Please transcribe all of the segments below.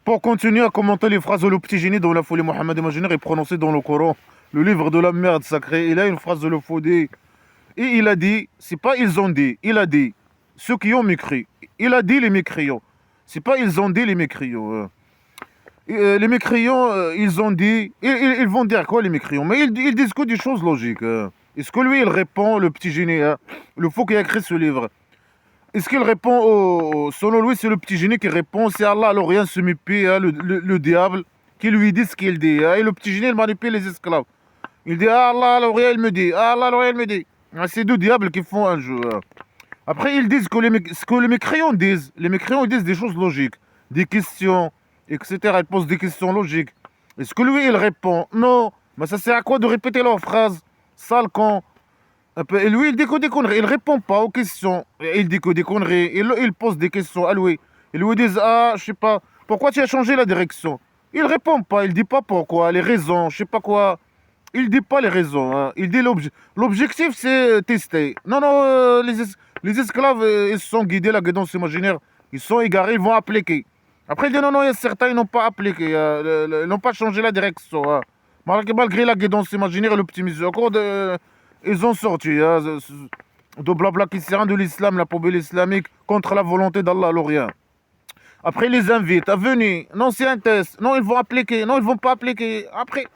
Pour continuer à commenter les phrases de le petit génie dont la folie Mohammed imaginaire est prononcée dans le Coran, le livre de la merde sacrée, il a une phrase de le Fodé. Et il a dit, c'est pas ils ont dit, il a dit, ceux qui ont mécrit. Il a dit les mécréants. C'est pas ils ont dit les mécréants. Les mécréants, ils ont dit, ils vont dire quoi les mécréants? Mais ils disent que des choses logiques. Est-ce que lui, il répond, le petit génie, le faux qui a écrit ce livre? Est-ce qu'il répond selon lui, c'est le petit génie qui répond, c'est Allah, alors rien se mépie, le diable, qui lui dit ce qu'il dit. Et le petit génie, il manipule les esclaves. Il dit, ah Allah, alors rien, il me dit, ah Allah, alors rien, il me dit. C'est deux diables qui font un jeu. Après, ils disent que ce que les mécréants disent. Les mécréants, ils disent des choses logiques, des questions, etc. Ils posent des questions logiques. Est-ce que lui, il répond? Non. Mais ça sert à quoi de répéter leurs phrases? Sale con. Et lui, il dit que des conneries. Il répond pas aux questions. Il dit que des conneries. Il pose des questions à lui. Ils lui disent, ah, je sais pas, pourquoi tu as changé la direction? Il répond pas. Il dit pas pourquoi, les raisons, je sais pas quoi. Il dit pas les raisons. Il dit l'objectif, c'est tester. Non, non, les esclaves, ils sont guidés, la guidance imaginaire. Ils sont égarés, ils vont appliquer. Après, il dit non, non, il y a certains, ils n'ont pas appliqué. Ils n'ont pas changé la direction. Malgré la guidance imaginaire et l'optimisme. Encore ils ont sorti de blabla qui sert de l'islam, la poubelle islamique, contre la volonté d'Allah, l'Orient. Après, ils les invitent à venir. Non, c'est un test. Non, ils vont appliquer. Non, ils vont pas appliquer. Après,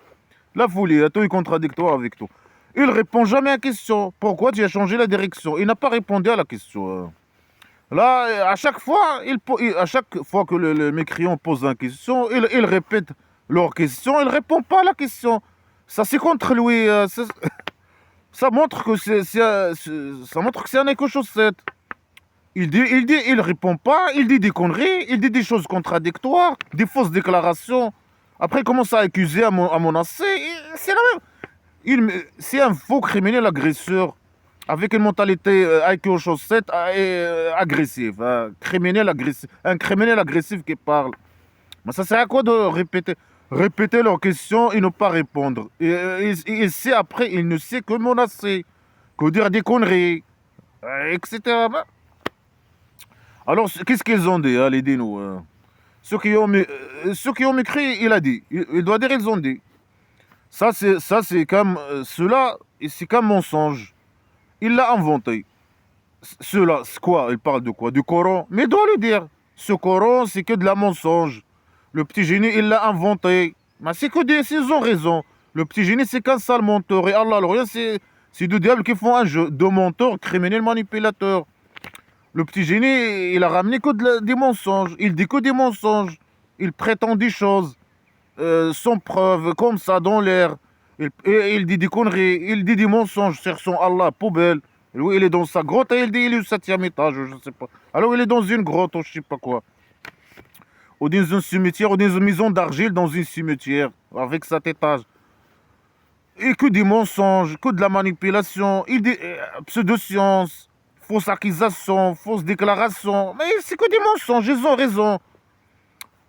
la folie, tout est contradictoire avec tout. Il répond jamais à la question. Pourquoi tu as changé la direction? Il n'a pas répondu à la question. Là, à chaque fois, à chaque fois que le mécréant pose une question, il répète leur question. Il ne répond pas à la question. Ça, c'est contre lui. Ça montre que ça montre que c'est un éco-chaussette. Il répond pas, il dit des conneries, il dit des choses contradictoires, des fausses déclarations. Après, il commence à accuser, à menacer. C'est la même. C'est un faux criminel agresseur avec une mentalité avec aux chaussettes agressive. Un criminel agressif qui parle. Mais ça sert à quoi de répéter leurs questions et ne pas répondre? Et c'est après, il ne sait que menacer, que dire des conneries, etc. Alors, qu'est-ce qu'ils ont dit, les dinos? Ceux qui ont écrit, il a dit. Il doit dire, ils ont dit. Ça, c'est comme... cela, c'est comme mensonge. Il l'a inventé. Cela, c'est quoi? Il parle de quoi? Du Coran? Mais il doit le dire. Ce Coran, c'est que de la mensonge. Le petit génie, il l'a inventé. Mais c'est que des... Ils ont raison. Le petit génie, c'est qu'un sale menteur. Et Allah, alors, c'est deux diables qui font un jeu. Deux menteurs, criminels, manipulateurs. Le petit génie, il a ramené que des mensonges. Il dit que des mensonges. Il prétend des choses sans preuve, comme ça, dans l'air. Il dit des conneries. Il dit des mensonges sur son Allah, poubelle. Lui, il est dans sa grotte et il dit il est au 7e étage, je ne sais pas. Alors, il est dans une grotte ou je ne sais pas quoi. Ou dans un cimetière, ou dans une maison d'argile dans un cimetière, avec 7 étages. Et que des mensonges, que de la manipulation, pseudo-science, fausses accusations, fausses déclarations. Mais c'est que des mensonges, ils ont raison.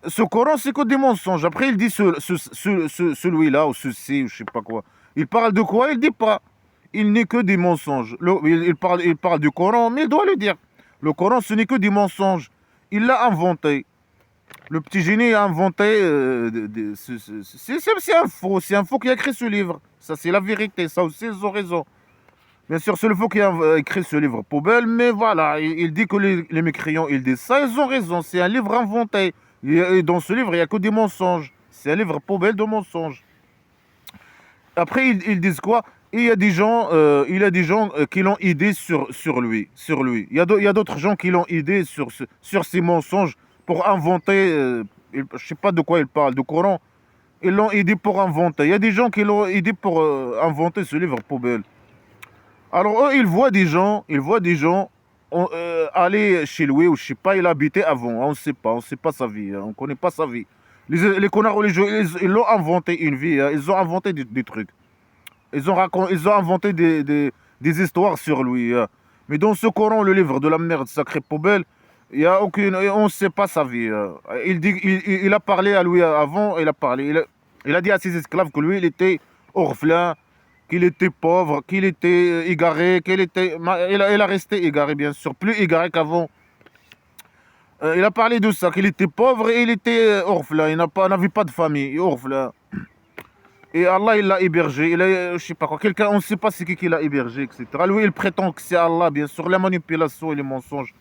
Ce Coran, c'est que des mensonges. Après, il dit celui-là, ou ceci, ou je sais pas quoi. Il parle de quoi? Il dit pas. Il n'est que des mensonges. Il parle du Coran, mais il doit le dire. Le Coran, ce n'est que des mensonges. Il l'a inventé. Le petit génie a inventé... c'est un faux qui a écrit ce livre. Ça, c'est la vérité. Ça aussi, ils ont raison. Bien sûr, c'est le faux qui a écrit ce livre poubelle, mais voilà, il dit que les mécréants, ils disent ça, ils ont raison. C'est un livre inventé. Et dans ce livre, il n'y a que des mensonges. C'est un livre poubelle de mensonges. Après, ils disent quoi? Et il y a des gens, qui l'ont aidé sur lui. Il y a d'autres gens qui l'ont aidé sur ces mensonges pour inventer, je ne sais pas de quoi ils parlent, du Coran. Ils l'ont aidé pour inventer. Il y a des gens qui l'ont aidé pour inventer ce livre poubelle. Alors eux, ils voient des gens aller chez lui, ou je sais pas, il habitait avant, on ne sait pas sa vie, on ne connaît pas sa vie. Les connards religieux, ils l'ont inventé une vie, ils ont inventé des trucs. Ils ont inventé des histoires sur lui. Mais dans ce Coran, le livre de la merde sacrée poubelle, il y a aucune, on ne sait pas sa vie. Il a parlé à lui avant, il a dit à ses esclaves que lui, il était orphelin, qu'il était pauvre, qu'il était égaré, il a resté égaré, bien sûr, plus égaré qu'avant. Il a parlé de ça, qu'il était pauvre et il était orphelin. Il n'avait pas de famille, orphelin. Et Allah, il l'a hébergé. Il a, je sais pas quoi, quelqu'un, on ne sait pas c'est qui l'a hébergé, etc. Lui, il prétend que c'est Allah, bien sûr. La manipulation et les mensonges.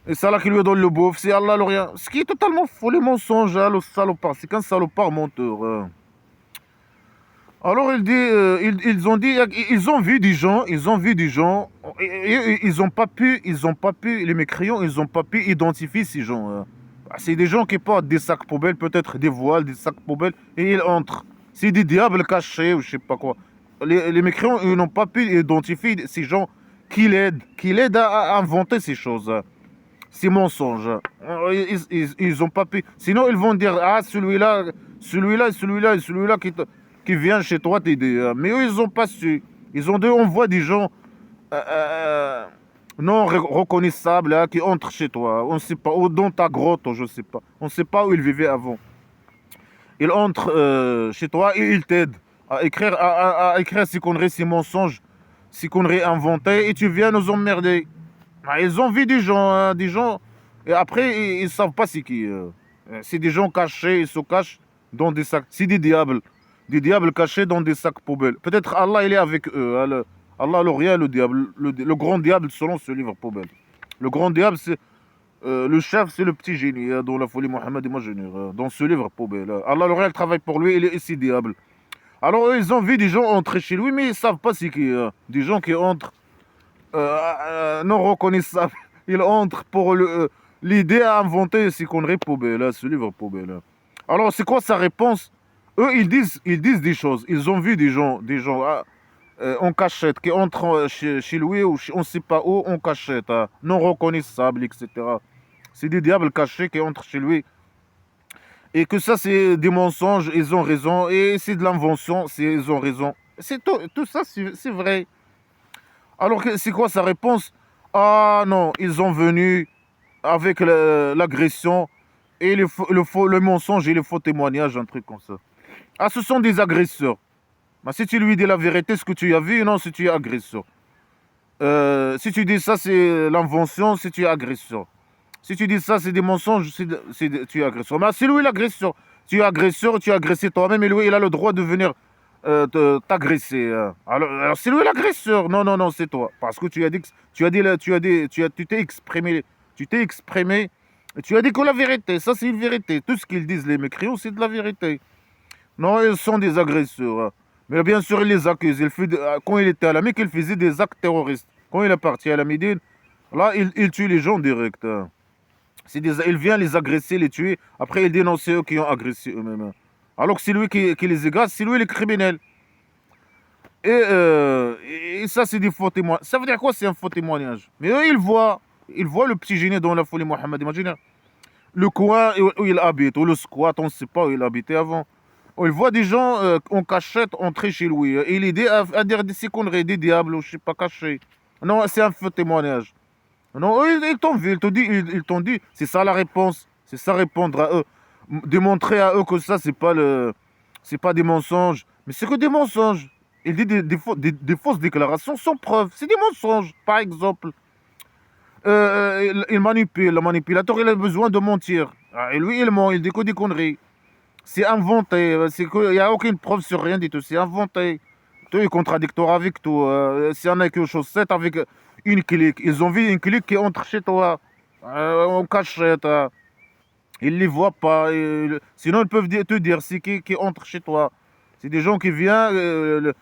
Et c'est Allah qui lui donne le bouffe, c'est Allah le rien. Ce qui est totalement faux, les mensonges, hein, le salopard. C'est qu'un salopard menteur. Alors il dit, ils ont dit, ils ont vu des gens, ils ont pas pu, les mécréants, ils ont pas pu identifier ces gens. C'est des gens qui portent des sacs poubelles, peut-être des voiles, des sacs poubelles, et ils entrent. C'est des diables cachés ou je sais pas quoi. Les mécréants, ils n'ont pas pu identifier ces gens qui l'aident à inventer ces choses, ces mensonges. Ils ont pas pu. Sinon, ils vont dire, ah, celui-là qui vient chez toi t'aider. Mais eux, ils n'ont pas su. Ils ont dit, on voit des gens non reconnaissables qui entrent chez toi. On ne sait pas, ou dans ta grotte, je ne sais pas. On ne sait pas où ils vivaient avant. Ils entrent chez toi et ils t'aident à écrire ces conneries, ces mensonges, ces conneries inventées, et tu viens nous emmerder. Ils ont vu des gens, et après, ils ne savent pas c'est qui. C'est des gens cachés, ils se cachent dans des sacs. C'est des diables cachés dans des sacs poubelles. Peut-être Allah, il est avec eux. Hein, Allah, le rien, le diable, le grand diable selon ce livre poubelle. Le grand diable, c'est le chef, c'est le petit génie dans la folie Mohammed imaginaire, dans ce livre poubelle. Allah, le réel travaille pour lui, il est ici diable. Alors, eux, ils ont vu des gens entrer chez lui, mais ils ne savent pas c'est qui. Des gens qui entrent non reconnaissables. Ils entrent pour l'idée à inventer ces conneries poubelles, ce livre poubelle. Alors, c'est quoi sa réponse? Eux, ils disent des choses. Ils ont vu des gens en cachette qui entrent chez lui ou on ne sait pas où en cachette, non reconnaissables, etc. C'est des diables cachés qui entrent chez lui. Et que ça, c'est des mensonges, ils ont raison. Et c'est de l'invention, ils ont raison. C'est tout ça, c'est vrai. Alors, c'est quoi sa réponse? Ah non, ils sont venus avec l'agression et le mensonge et le faux témoignage, un truc comme ça. Ah, ce sont des agresseurs. Bah, si tu lui dis la vérité, ce que tu as vu, non, si tu es agresseur. Si tu dis ça, c'est l'invention, si tu es agresseur. Si tu dis ça, c'est des mensonges, tu es agresseur. Mais c'est lui l'agresseur. Tu es agresseur, tu as agressé toi-même et lui, il a le droit de venir t'agresser. Alors c'est lui l'agresseur. Non, non, non, c'est toi. Parce que tu t'es exprimé, et tu as dit que la vérité, ça c'est une vérité. Tout ce qu'ils disent, les mécréants, c'est de la vérité. Non, ils sont des agresseurs. Mais bien sûr, ils les accusent. Quand il était à la Mecque, il faisait des actes terroristes. Quand il est parti à la Médine, là, il tue les gens direct. Il vient les agresser, les tuer. Après, il dénonce eux qui ont agressé eux-mêmes. Alors que c'est lui qui les agace, c'est lui le criminel. Et ça, c'est des faux témoignages. Ça veut dire quoi, c'est un faux témoignage? Mais eux, ils voient le petit génie dans la folie Mohammed. Imagine le coin où il habite, ou le squat, on ne sait pas où il habitait avant. Il voit des gens en cachette entrer chez lui. Et il est à dire des conneries, des diables, ou je sais pas, cachés. Non, c'est un faux témoignage. Non, eux, ils t'ont vu, ils t'ont dit, c'est ça la réponse. C'est ça répondre à eux. Démontrer à eux que ça, c'est pas des mensonges. Mais c'est que des mensonges. Il dit des fausses déclarations sans preuve. C'est des mensonges, par exemple. Il manipule, le manipulateur, il a besoin de mentir. Et lui, il ment, il dit que des conneries. C'est inventé. Il n'y a aucune preuve sur rien du tout. C'est inventé. Tout est contradictoire avec tout. S'il y en a quelque chose, c'est avec une clique. Ils ont vu une clique qui entre chez toi en cachette. Ils ne les voient pas. Sinon, ils peuvent te dire c'est qui entre chez toi. C'est des gens qui viennent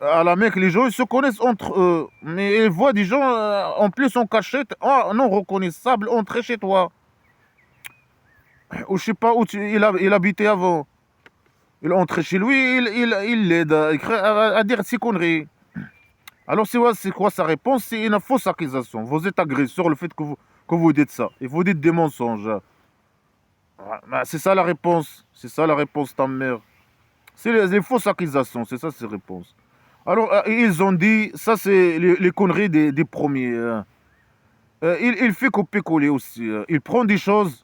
à la Mecque. Les gens, ils se connaissent entre eux. Mais ils voient des gens en plus en cachette, non reconnaissables, entrer chez toi. Ou je sais pas où il habitait avant. Il entrait chez lui, il l'aide à dire ses conneries. Alors, c'est quoi sa réponse? C'est une fausse accusation. Vous êtes agresseur, le fait que vous dites ça. Et vous dites des mensonges. C'est ça la réponse. C'est ça la réponse, ta mère. C'est les fausses accusations, c'est ça ces réponses. Alors, ils ont dit, ça c'est les conneries des premiers. Il fait copier-coller aussi. Il prend des choses,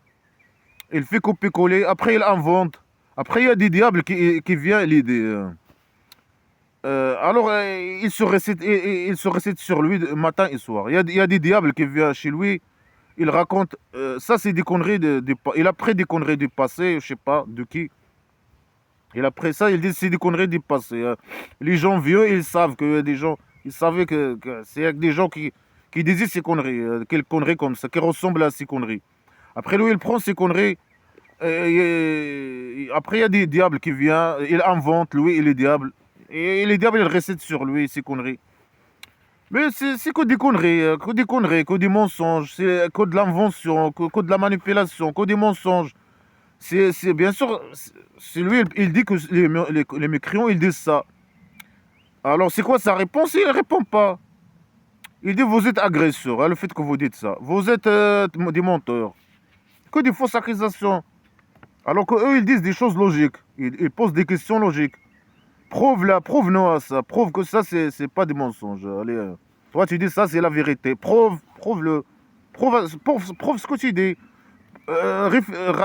il fait copier-coller, après il invente. Après, il y a des diables qui viennent l'aider. Alors, il se récite sur lui matin et soir. Il y a des diables qui viennent chez lui. Il raconte, ça c'est des conneries il a pris des conneries du passé, je sais pas de qui. Et après ça, il dit c'est des conneries du passé. Les gens vieux, ils savent que des gens, ils savaient que c'est des gens qui disaient ces conneries, quelles conneries comme ça, qui ressemblent à ces conneries. Après lui, il prend ces conneries. Après, il y a des diables qui viennent, il invente, lui, il est diable. Et les diables, ils récitent sur lui ces conneries. Mais c'est que des conneries, que des conneries, que des mensonges, c'est que de l'invention, que de la manipulation, que des mensonges. C'est bien sûr, c'est lui, il dit que les mécréants, ils disent ça. Alors, c'est quoi sa réponse? Il ne répond pas. Il dit, vous êtes agresseur, hein, le fait que vous dites ça. Vous êtes des menteurs. Que des fausses accusations. Alors qu'eux, ils disent des choses logiques. Ils posent des questions logiques. Prouve-nous à ça. Prouve que ça, c'est pas des mensonges. Allez, toi, tu dis ça, c'est la vérité. Prouve-le. Prouve ce que tu dis.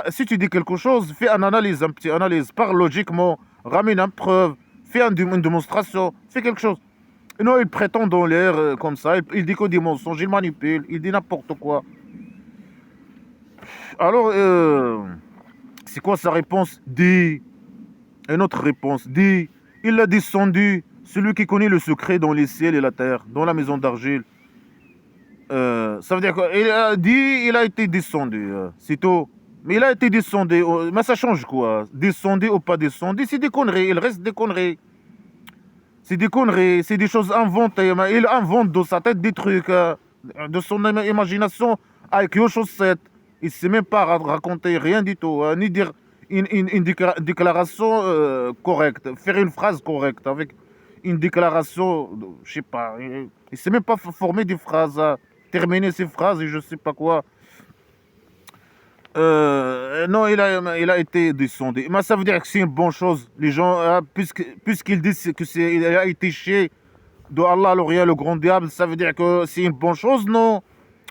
Si tu dis quelque chose, fais une analyse, un petit analyse. Parle logiquement. Ramène une preuve. Fais une démonstration. Fais quelque chose. Et non, il prétend dans l'air comme ça. Il dit que des mensonges. Il manipule. Il dit n'importe quoi. Alors, c'est quoi sa réponse? Dis. Une autre réponse. Dis. Il a descendu, celui qui connaît le secret dans les ciels et la terre, dans la maison d'argile. Ça veut dire quoi? Il a dit, il a été descendu, c'est tout. Mais il a été descendu, mais ça change quoi? Descendu ou pas descendu, c'est des conneries, il reste des conneries. C'est des conneries, c'est des choses inventées. Il invente dans sa tête des trucs, de son imagination, avec une chaussette. Il ne sait même pas raconter rien du tout, ni dire une déclaration correcte, faire une phrase correcte avec une déclaration, je sais pas. Il ne sait même pas former des phrases, terminer ses phrases et je sais pas quoi. Non, il a été descendu. Mais ça veut dire que c'est une bonne chose. Les gens, puisqu'ils disent il a été chez de Allah, le grand diable, ça veut dire que c'est une bonne chose, non?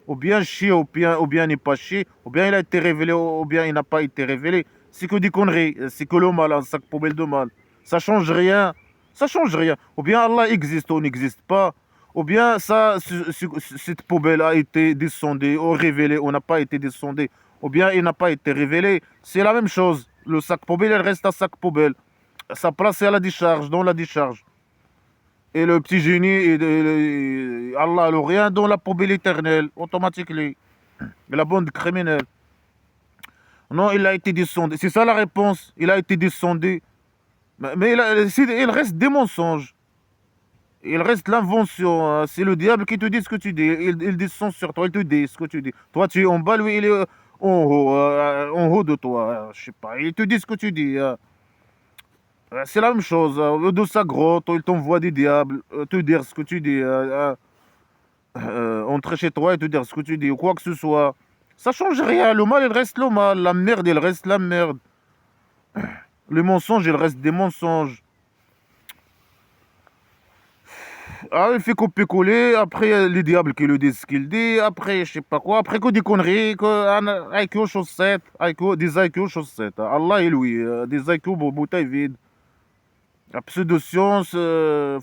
Ou bien chier, ou bien n'est pas chier, ou bien il a été révélé, ou bien il n'a pas été révélé. C'est que des conneries, c'est que le mal, un sac poubelle de mal. Ça change rien, ça change rien. Ou bien Allah existe ou n'existe pas, ou bien cette poubelle a été descendue, ou révélée, ou n'a pas été descendue, ou bien il n'a pas été révélé. C'est la même chose. Le sac poubelle, il reste un sac poubelle. Sa place est à la décharge, dans la décharge. Et le petit génie, Allah le rien dans la poubelle éternelle, automatiquement. Et la bande criminelle. Non, il a été descendu. C'est ça la réponse. Il a été descendu. Mais il reste des mensonges. Il reste l'invention. C'est le diable qui te dit ce que tu dis. Il descend sur toi, il te dit ce que tu dis. Toi, tu es en bas, lui, il est en haut de toi. Je sais pas. Il te dit ce que tu dis. C'est la même chose. De sa grotte, il t'envoie des diables, te dire ce que tu dis. Entrer chez toi et te dire ce que tu dis, ou quoi que ce soit. Ça change rien. Le mal, il reste le mal. La merde, il reste la merde. Le mensonge, il reste des mensonges. Ah, il fait copier-coller. Après, les diables qui lui disent ce qu'il dit. Après, je sais pas quoi. Après, que des conneries. Avec aux chaussettes. Des IQ chaussettes. Allah et lui. Des IQ bouteilles vides. Pseudo-science,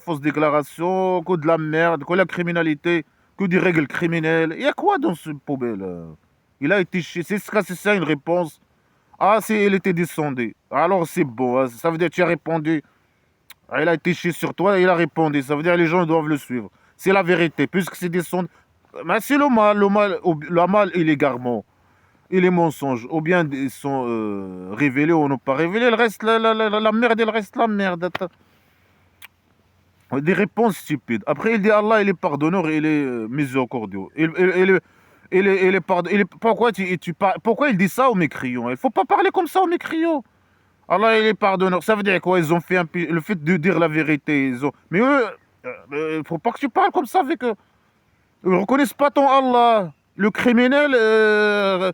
fausse déclaration, que de la merde, que la criminalité, que des règles criminelles. Il y a quoi dans ce poubelle? Il a été chié. C'est ça une réponse. Ah, il était descendu. Alors c'est bon. Ça veut dire que tu as répondu. Ah, il a été chié sur toi et il a répondu. Ça veut dire que les gens doivent le suivre. C'est la vérité. Puisque c'est descendu. Mais c'est le mal. Le mal, il est garement. Et les mensonges, ou bien ils sont révélés ou non pas révélés, il reste la merde, il reste la merde. Des réponses stupides. Après, il dit Allah, il est pardonneur et il est miséricordieux. Pourquoi il dit ça aux mécréants? Il ne faut pas parler comme ça aux mécréants. Allah, il est pardonneur. Ça veut dire quoi? Ils ont fait le fait de dire la vérité. Mais eux, il ne faut pas que tu parles comme ça avec eux. Ils ne reconnaissent pas ton Allah. Le criminel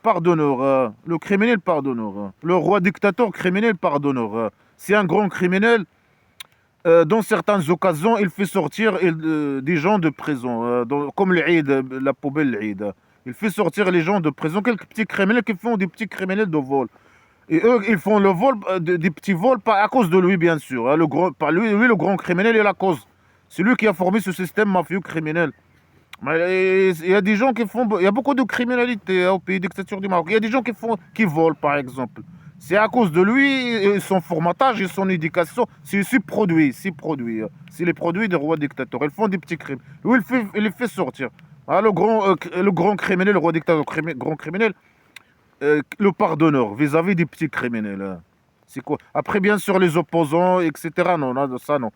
pardonneur. Le criminel pardonneur. Le roi dictateur criminel pardonneur. C'est un grand criminel. Dans certaines occasions, il fait sortir des gens de prison, comme l'Eid, la poubelle l'Eid. Il fait sortir les gens de prison, quelques petits criminels qui font des petits criminels de vol. Et eux, ils font le vol, des petits vols, pas à cause de lui, bien sûr. Pas lui, le grand criminel, est la cause. C'est lui qui a formé ce système mafieux criminel. Mais il y a des gens qui font. Il y a beaucoup de criminalité au pays dictature du Maroc. Il y a des gens qui volent, par exemple. C'est à cause de lui, et son formatage et son éducation. C'est produit, c'est produit. C'est les produits des rois dictateurs. Ils font des petits crimes. Lui, il les fait sortir. Ah, le grand criminel, le roi dictateur grand criminel, le pardonneur vis-à-vis des petits criminels. C'est quoi? Après, bien sûr, les opposants, etc. Non, non, ça, non.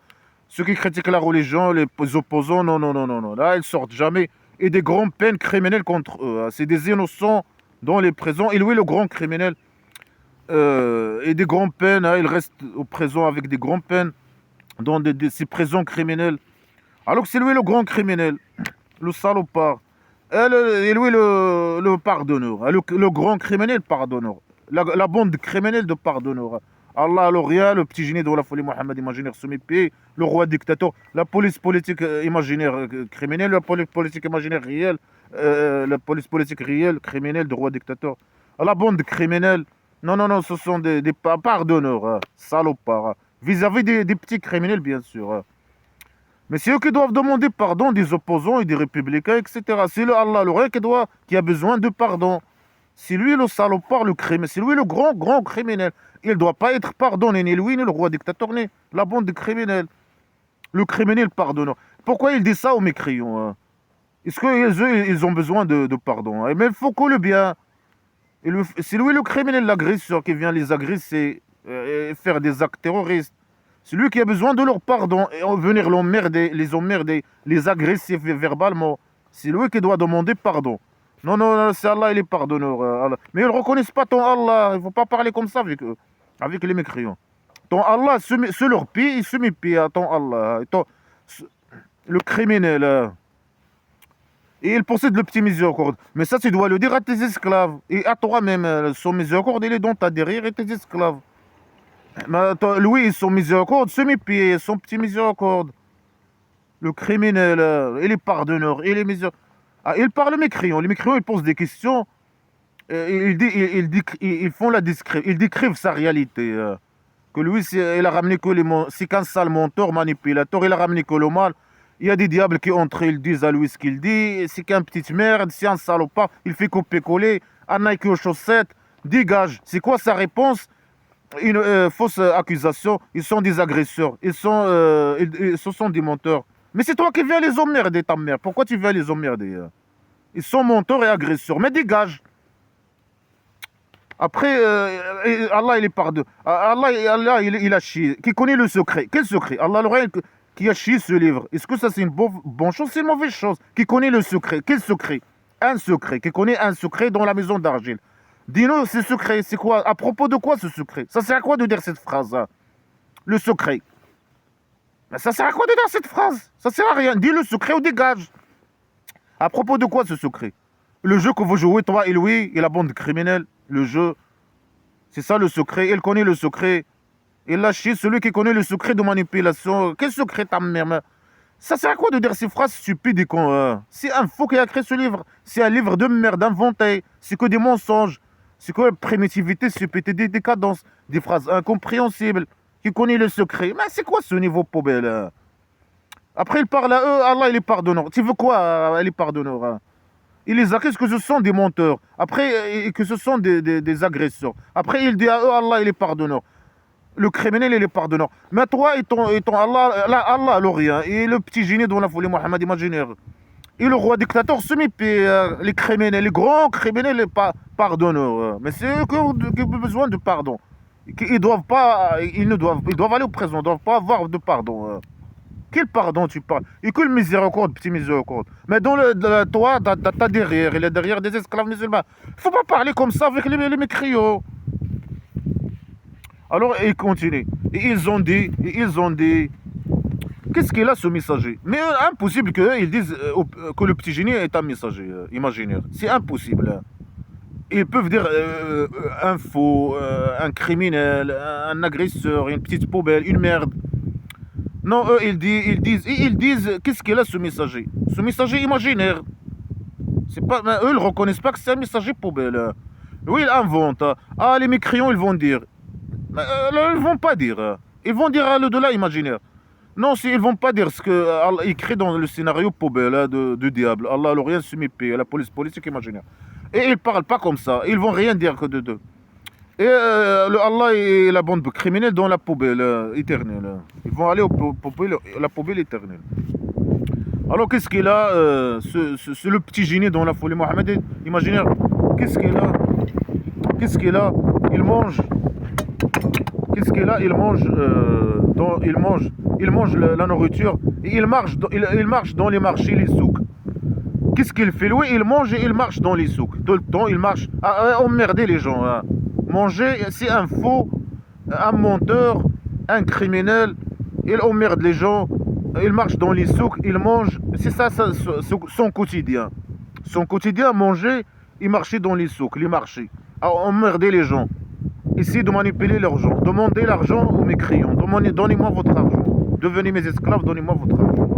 Ceux qui critiquent la religion, les opposants, non, non, non, non, non. Là, ils sortent jamais. Et des grandes peines criminelles contre eux. C'est des innocents dans les prisons. Et lui, le grand criminel, et des grandes peines, il reste au prison avec des grandes peines dans ces prisons criminelles. Alors que c'est lui le grand criminel, le salopard. Et lui le pardonneur, le grand criminel pardonneur. La bande criminelle de pardonneur. Allah Aloria, le petit génie de la folie Mohammed imaginaire sous mes pieds, le roi dictateur, la police politique imaginaire criminelle, la police politique imaginaire réelle, la police politique réelle criminelle de roi dictateur. La bande criminelle, non, non, non, ce sont des pardonneurs, salopards, vis-à-vis des petits criminels, bien sûr. Mais c'est eux qui doivent demander pardon des opposants et des républicains, etc. C'est le Allah, le roi qui a besoin de pardon. C'est lui le salopard, le criminel. C'est lui le grand, grand criminel. Il ne doit pas être pardonné, ni lui, ni le roi dictateur, ni la bande de criminels. Le criminel pardonnant. Pourquoi il dit ça aux mécréants, hein? Est-ce qu'ils ont besoin de pardon, hein? Mais il faut que le bien. C'est lui le criminel, l'agresseur, qui vient les agresser et faire des actes terroristes. C'est lui qui a besoin de leur pardon et venir emmerder, les agresser verbalement. C'est lui qui doit demander pardon. Non, non, non, c'est Allah, il est pardonneur. Allah. Mais ils ne reconnaissent pas ton Allah. Il ne faut pas parler comme ça avec eux, avec les mécréants. Ton Allah, sur leur pied, il se met pied à ton Allah. Le criminel. Et il possède le petit miséricorde. Mais ça, tu dois le dire à tes esclaves. Et à toi-même. Son miséricorde, il est dans ta derrière et tes esclaves. Mais lui, son miséricorde, semi-pied, son petit miséricorde. Le criminel, il est pardonneur, il est miséricorde. Ah, il parle mécréant. Les mécréants, ils posent des questions. Ils font ils décrivent sa réalité. Que lui, il a ramené que c'est qu'un sale menteur, manipulateur. Il a ramené que le mal. Il y a des diables qui entrent, ils disent à lui ce qu'il dit. C'est qu'un petite merde, c'est un salopard. Il fait copier-coller. Un Nike aux chaussettes. Dégage. C'est quoi sa réponse? Une fausse accusation, ils sont des agresseurs, ce sont des menteurs. Mais c'est toi qui viens les emmerder, ta mère. Pourquoi tu viens les emmerder? Ils sont menteurs et agresseurs. Mais dégage. Après, Allah, il est pardon. Allah il a chié. Qui connaît le secret? Quel secret? Allah, le roi qui a chié ce livre. Est-ce que ça, c'est une bonne chose? C'est une mauvaise chose. Qui connaît le secret? Quel secret? Un secret. Qui connaît un secret dans la maison d'argile. Dis-nous, ce secret, c'est quoi? À propos de quoi ce secret? Ça sert à quoi de dire cette phrase? Le secret. Mais ça sert à quoi de dire cette phrase? Ça sert à rien. Dis le secret ou dégage. À propos de quoi ce secret? Le jeu que vous jouez, toi et lui, et la bande criminelle, le jeu, c'est ça le secret. Il connaît le secret. Il a chié celui qui connaît le secret de manipulation. Quel secret, ta mère? Ça sert à quoi de dire ces phrases stupides et con? C'est un faux qui a créé ce livre. C'est un livre de merde inventé. C'est que des mensonges. C'est quoi la primitivité, stupidité, des décadences, des phrases incompréhensibles, qui connaît le secret. Mais c'est quoi ce niveau poubelle? Après, il parle à eux, Allah, il est pardonneur. Tu veux quoi, il est pardonneur? Il les accuse que ce sont des menteurs. Après, que ce sont des agresseurs. Après, il dit à eux, Allah, il est pardonneur. Le criminel, il est pardonneur. Mais toi et ton Allah, là, Allah, le rien. Et le petit génie dont la folie Mohammed imaginaire. Et le roi dictateur se met les criminels, les grands criminels, les pardonneurs. Mais c'est eux qui ont besoin de pardon. Ils doivent aller au prison, ils ne doivent pas avoir de pardon. Quel pardon tu parles? Et que le miséricorde, petit miséricorde. Mais toi, t'as derrière, il est derrière des esclaves musulmans. Il ne faut pas parler comme ça avec les mécréants. Alors, ils continuent. Et ils ont dit, qu'est-ce qu'il a ce messager? Mais impossible qu'ils disent que le petit génie est un messager imaginaire. C'est impossible. Ils peuvent dire un faux, un criminel, un agresseur, une petite poubelle, une merde. Non, eux, ils disent qu'est-ce qu'il a ce messager? Ce messager imaginaire. C'est pas, eux, ils ne reconnaissent pas que c'est un messager poubelle. Oui, ils inventent. Ah, les mécréants, ils vont dire. Ils ne vont pas dire. Ils vont dire à l'au-delà imaginaire. Non, si, ils vont pas dire ce que Allah écrit dans le scénario poubelle hein, du diable. Allah le rien semi-paix, la police politique imaginaire. Et ils parlent pas comme ça. Ils vont rien dire que de deux. Et le Allah et la bande criminelle dans la poubelle éternelle. Ils vont aller la poubelle éternelle. Alors qu'est-ce qu'il a, le petit génie dans la folie mohammedienne imaginaire? Qu'est-ce qu'il a? Qu'est-ce qu'il a? Il mange. Qu'est-ce qu'il a? Il mange la nourriture et il marche dans les marchés, les souks. Qu'est-ce qu'il fait? Lui, il mange et il marche dans les souks. Tout le temps, il marche. Emmerder les gens. Hein. Manger, c'est un faux, un menteur, un criminel. Il emmerde les gens. Il marche dans les souks, il mange. C'est ça, son quotidien. Son quotidien, manger et marcher dans les souks, les marchés. Emmerder les gens. Essayer de manipuler l'argent. Demandez l'argent aux mécréants. Donnez-moi votre argent. Devenez mes esclaves, donnez-moi votre argent.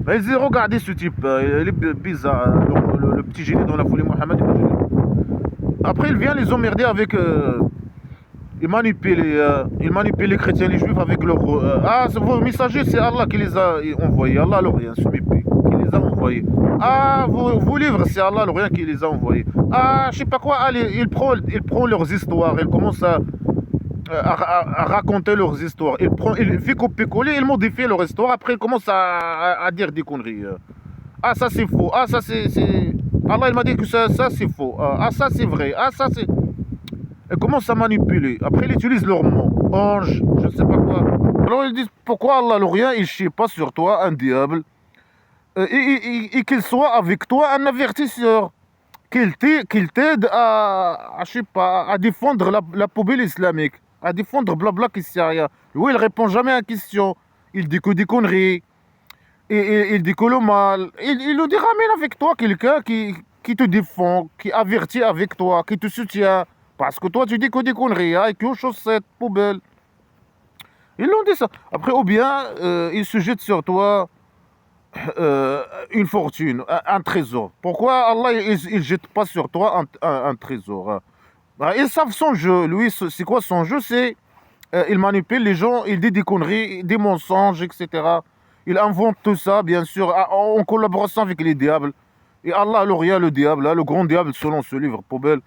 Mais ils disent, regardez ce type, il est bizarre, le petit génie dans la folie Mohammed. Après, il vient les emmerder avec... il manipule les chrétiens, les juifs avec leur... vos messagers, c'est Allah qui les a envoyés. Allah le rien, qui les a envoyés. Vos livres, c'est Allah le rien qui les a envoyés. Je sais pas quoi, allez, il prend leurs histoires, il commence à raconter leurs histoires. Il fait copier-coller, il modifie leur histoire, après il commence à dire des conneries. Ça c'est faux, ça c'est... Allah il m'a dit que ça c'est faux, ça c'est vrai, ça c'est... Ils commencent à manipuler. Après, ils utilisent leurs mots. Ange, je ne sais pas quoi. Alors, ils disent, pourquoi Allah le rien, il ne chie pas sur toi un diable et qu'il soit avec toi un avertisseur. Qu'il t'aide je sais pas, à défendre la poubelle islamique. À défendre blabla qui sert à rien. Lui, il répond jamais à la question. Il dit que des conneries. Et il dit que le mal. Il nous dit, ramène avec toi quelqu'un qui te défend, qui avertit avec toi, qui te soutient. Parce que toi, tu dis que des conneries, avec une chaussette, poubelle. Ils l'ont dit ça. Après, ou bien, ils se jettent sur toi une fortune, un trésor. Pourquoi Allah, il ne jette pas sur toi un trésor hein? Ils savent son jeu. Lui, c'est quoi son jeu? C'est il manipule les gens, il dit des conneries, des mensonges, etc. Il invente tout ça, bien sûr, en collaboration avec les diables. Et Allah, le diable, le grand diable, selon ce livre, poubelle.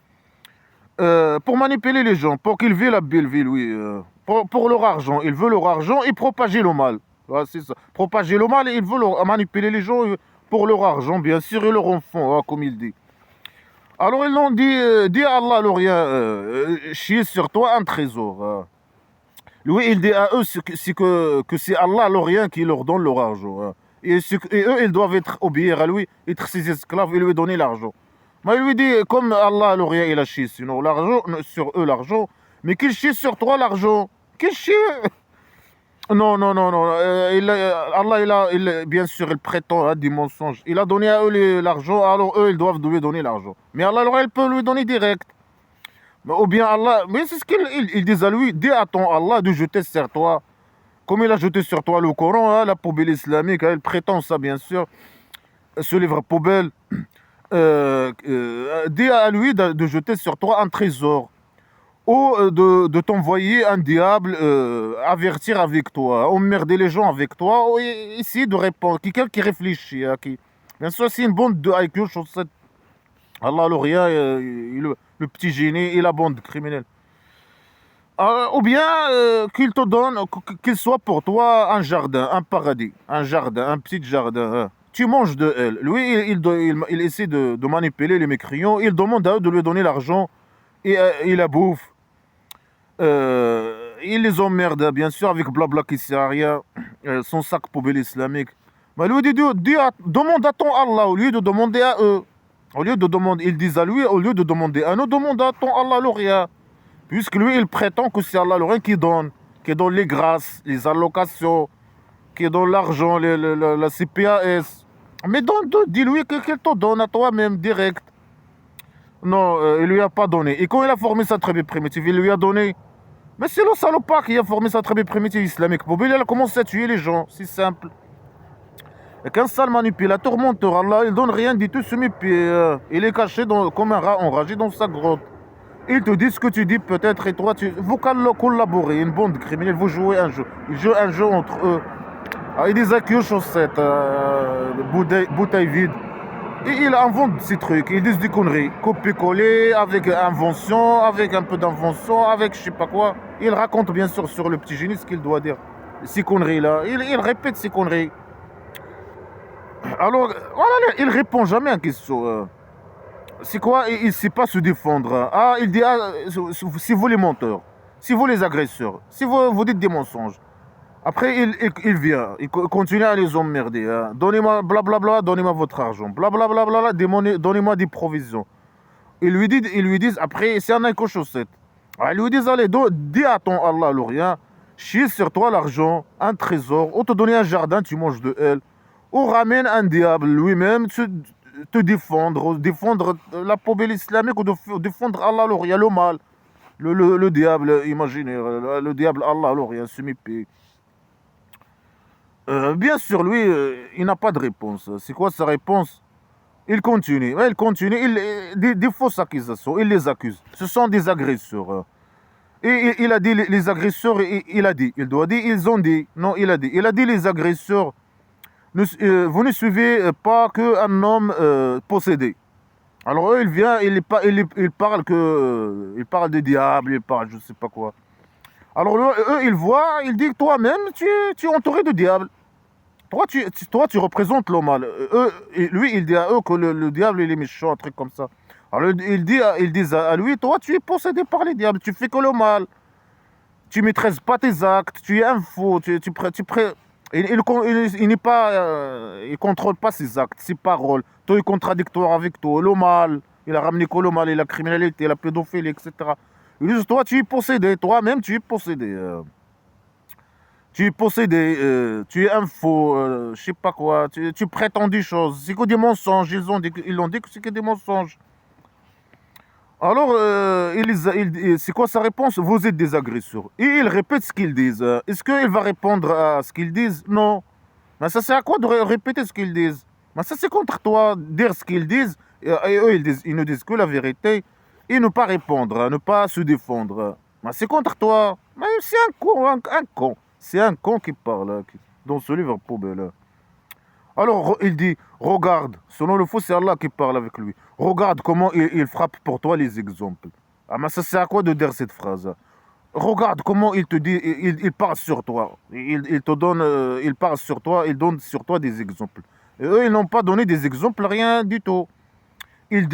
Pour manipuler les gens, pour qu'ils vivent la belle vie, oui. Pour leur argent. Ils veulent leur argent et propager le mal. Ouais, c'est ça. Propager le mal et ils veulent manipuler les gens pour leur argent, bien sûr, et leur enfant, comme il dit. Alors ils l'ont dit, dis à Allah le rien, chier sur toi un trésor. Lui, il dit à eux que c'est Allah le rien qui leur donne leur argent. Et eux, ils doivent obéir à lui, être ses esclaves et lui donner l'argent. Mais il lui dit, comme Allah, le rien, il a chié sur eux l'argent, mais qu'il chie sur toi l'argent. Qu'il chie. Non. Allah, bien sûr, il prétend à des mensonges. Il a donné à eux l'argent, alors eux, ils doivent lui donner l'argent. Mais Allah, alors, il peut lui donner direct. Ou bien Allah, mais c'est ce qu'il dit à lui, dis à ton Allah de jeter sur toi. Comme il a jeté sur toi le Coran, la poubelle islamique, il prétend ça, bien sûr, ce livre poubelle. Dis à lui de jeter sur toi un trésor ou de t'envoyer un diable avertir avec toi, emmerder les gens avec toi, ou essayer de répondre, quelqu'un qui réfléchit, bien sûr c'est une bande de IQ, chaussette, Allah le rien, le petit génie et la bande criminelle. Ou bien qu'il te donne, qu'il soit pour toi un jardin, un paradis, un petit jardin. Tu manges de elle. Lui, il essaie de manipuler les mécréants. Il demande à eux de lui donner l'argent et il la bouffe. Il les emmerde, bien sûr, avec blabla qui sert à rien. Son sac poubelle islamique. Mais lui, demande à ton Allah au lieu de demander à eux. Au lieu de demander, ils disent à lui, au lieu de demander à nous, demande à ton Allah le rien. Puisque lui, il prétend que c'est Allah le rien qui donne les grâces, les allocations, qui donne l'argent, la CPAS. Mais dis-lui qu'il te donne à toi-même, direct. Non, il lui a pas donné. Et quand il a formé sa tribu primitive, il lui a donné. Mais c'est le salopard qui a formé sa tribu primitive islamique. Il a commencé à tuer les gens, c'est simple. Et qu'un sale manipulateur menteur, Allah, il donne rien du tout, il est caché comme un rat enragé dans sa grotte. Ils te disent ce que tu dis peut-être et toi, vous collaborez, une bande criminelle, vous jouez un jeu. Ils jouent un jeu entre eux. Ah, ils disent que chaussettes, bouteilles vides. Et ils inventent ces trucs, ils disent des conneries. Copier-coller, avec invention, avec un peu d'invention, avec je sais pas quoi. Ils racontent bien sûr sur le petit génie ce qu'il doit dire. Ces conneries-là. Il répète ces conneries. Alors, voilà, il répond jamais à une question. C'est quoi? Il ne sait pas se défendre. Ah, il dit, ah, si vous les menteurs, si vous les agresseurs, si vous dites des mensonges. Après, il vient, il continue à les emmerder. Hein. Donnez-moi, blablabla, donnez-moi votre argent. Blablabla, donnez-moi des provisions. Ils lui disent, après, c'est un éco-chaussette. Ils lui disent, allez, dis à ton Allah, l'Orient, chie sur toi l'argent, un trésor, ou te donner un jardin, tu manges de elle. Ou ramène un diable lui-même, te défendre la poubelle islamique, ou défendre Allah, l'Orient, le mal. Le diable imaginaire, le diable Allah, l'Orient, semi-pays. Bien sûr, lui, il n'a pas de réponse. C'est quoi sa réponse? Il continue. Ouais, il continue. Des fausses accusations. Il les accuse. Ce sont des agresseurs. Et il a dit les agresseurs, il a dit. Il doit dire, ils ont dit. Non, il a dit. Il a dit les agresseurs, vous ne suivez pas qu'un homme possédé. Alors eux, il vient, il parle il parle des diables, il parle je sais pas quoi. Alors eux, ils voient, il dit toi-même, tu es entouré de diables. Toi, tu représentes le mal. Lui, il dit à eux que le diable, il est méchant, un truc comme ça. Alors, ils disent à lui, toi, tu es possédé par les diables, tu fais que le mal. Tu ne maîtrises pas tes actes, tu es un faux, il n'est pas, il contrôle pas ses actes, ses paroles. Tout est contradictoire avec toi. Le mal, il a ramené que le mal, et la criminalité, la pédophilie, etc. Ils disent, toi, tu es possédé, toi-même, tu es possédé. Tu es possédé, tu es un faux, je sais pas quoi, tu prétends des choses. C'est que des mensonges, ils ont dit que c'est que des mensonges. Alors, c'est quoi sa réponse? Vous êtes des agresseurs. Et il répète ce qu'ils disent. Est-ce qu'il va répondre à ce qu'ils disent? Non. Mais ça sert à quoi de répéter ce qu'ils disent? Mais ça c'est contre toi, dire ce qu'ils disent. Et eux, ils ne disent que la vérité. Et ne pas répondre, ne pas se défendre. Mais c'est contre toi. Mais c'est un con, un con. C'est un con qui parle dans ce livre poubelle. Alors il dit, regarde, selon le faux, c'est Allah qui parle avec lui. Regarde comment il frappe pour toi les exemples. Ah, mais ça sert à quoi de dire cette phrase? Regarde comment il te dit, il parle sur toi. Il te donne, il parle sur toi, il donne sur toi des exemples. Et eux, ils n'ont pas donné des exemples, rien du tout. Ils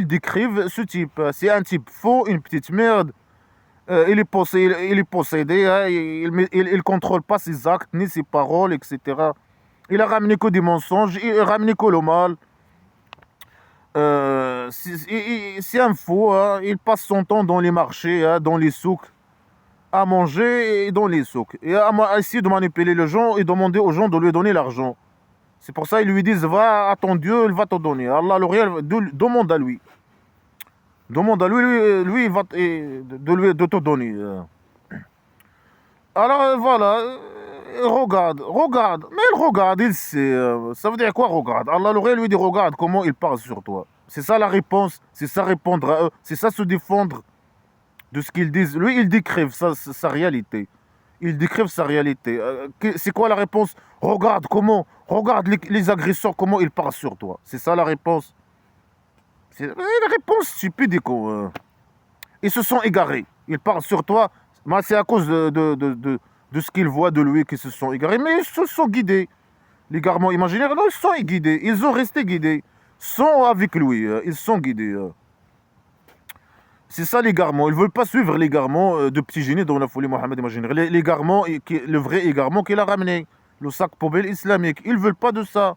décrivent ce type. C'est un type faux, une petite merde. Il est possédé, hein, il contrôle pas ses actes, ni ses paroles, etc. Il a ramené que des mensonges, il a ramené que le mal. C'est un faux, hein, il passe son temps dans les marchés, hein, dans les souks, à manger et dans les souks. Et à essayer de manipuler les gens et demander aux gens de lui donner l'argent. C'est pour ça qu'ils lui disent, va à ton Dieu, il va te donner. Allah, le réel, demande à lui. Demande à lui il va de te donner. Alors voilà, regarde. Mais il regarde, il sait. Ça veut dire quoi, regarde? Allah, le réel lui dit, regarde comment il parle sur toi. C'est ça la réponse, c'est ça répondre à eux, c'est ça se défendre de ce qu'ils disent. Lui, il décrive sa réalité. Il décrive sa réalité. C'est quoi la réponse? Regarde les agresseurs, comment ils parlent sur toi. C'est ça la réponse. C'est une réponse stupide et con. Ils se sont égarés. Ils parlent sur toi. Mais c'est à cause de ce qu'ils voient de lui qu'ils se sont égarés. Mais ils se sont guidés. L'égarement imaginaire, non, ils sont guidés. Ils ont resté guidés. Ils sont avec lui. Ils sont guidés. C'est ça l'égarement. Ils ne veulent pas suivre l'égarement de Petit Génie dans la folie Mohammed imaginaire. L'égarement, le vrai égarement qu'il a ramené. Le sac poubelle islamique. Ils ne veulent pas de ça.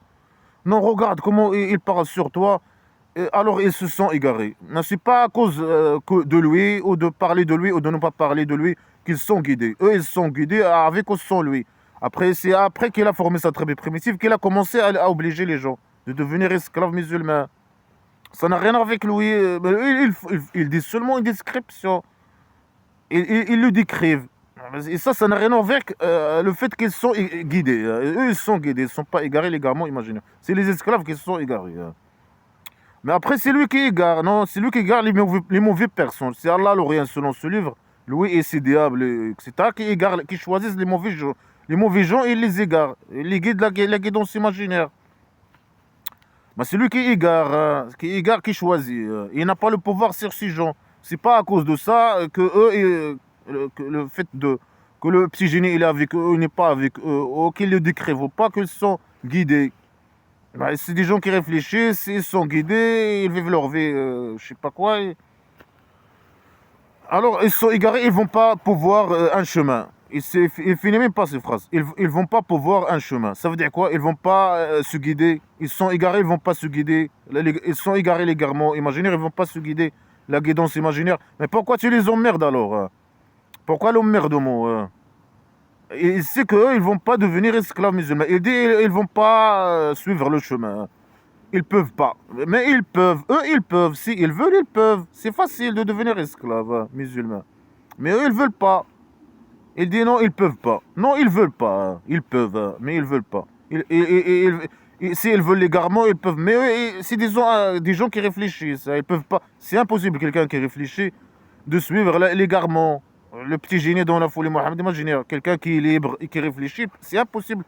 Non, regarde comment ils parlent sur toi. Alors ils se sont égarés. Ce n'est pas à cause de lui, ou de parler de lui, ou de ne pas parler de lui, qu'ils sont guidés. Eux, ils sont guidés avec ou sans lui. Après, c'est après qu'il a formé sa tribu primitive qu'il a commencé à obliger les gens de devenir esclaves musulmans. Ça n'a rien à voir avec lui. Il dit seulement une description. Ils le décrivent. Et ça n'a rien à voir avec le fait qu'ils sont guidés. Eux, ils sont guidés. Ils ne sont pas égarés légalement, imaginez. C'est les esclaves qui se sont égarés. Mais après, c'est lui qui égare. Non, c'est lui qui égare les mauvaises personnes. C'est Allah l'Orient, selon ce livre. Lui et ses diables, etc., qui égarent, qui choisissent les mauvais gens. Les mauvais gens, ils les égarent. Ils les guident la guidance imaginaire. Mais c'est lui qui choisit. Il n'a pas le pouvoir sur ces gens. C'est pas à cause de ça que eux, que le fait que le petit génie il est avec eux, il n'est pas avec eux, ou qu'ils le décrivent pas, qu'ils sont guidés. Bah, c'est des gens qui réfléchissent, ils sont guidés, ils vivent leur vie, je sais pas quoi. Alors, ils sont égarés, ils vont pas pouvoir un chemin. Il finit même pas ces phrases. Ils vont pas pouvoir un chemin. Ça veut dire quoi? Ils vont pas se guider. Ils sont égarés, ils vont pas se guider. Ils sont égarés l'égarement imaginaire, ils vont pas se guider. La guidance imaginaire. Mais pourquoi tu les emmerdes alors? Pourquoi l'emmerdement? Il sait qu'eux, ils vont pas devenir esclaves musulmans. Il dit ils vont pas suivre le chemin. Ils peuvent pas. Mais ils peuvent. Eux, ils peuvent. Si ils veulent, ils peuvent. C'est facile de devenir esclave musulman. Mais eux, ils veulent pas. Il dit non, ils peuvent pas. Non, ils veulent pas. Ils peuvent, mais ils veulent pas. Si ils veulent l'égarement, ils peuvent. Mais eux, c'est des gens qui réfléchissent. Ils peuvent pas. C'est impossible, quelqu'un qui réfléchit, de suivre l'égarement. Le petit génie dans la folie Mohammed, imaginaire. Quelqu'un qui est libre et qui réfléchit, c'est impossible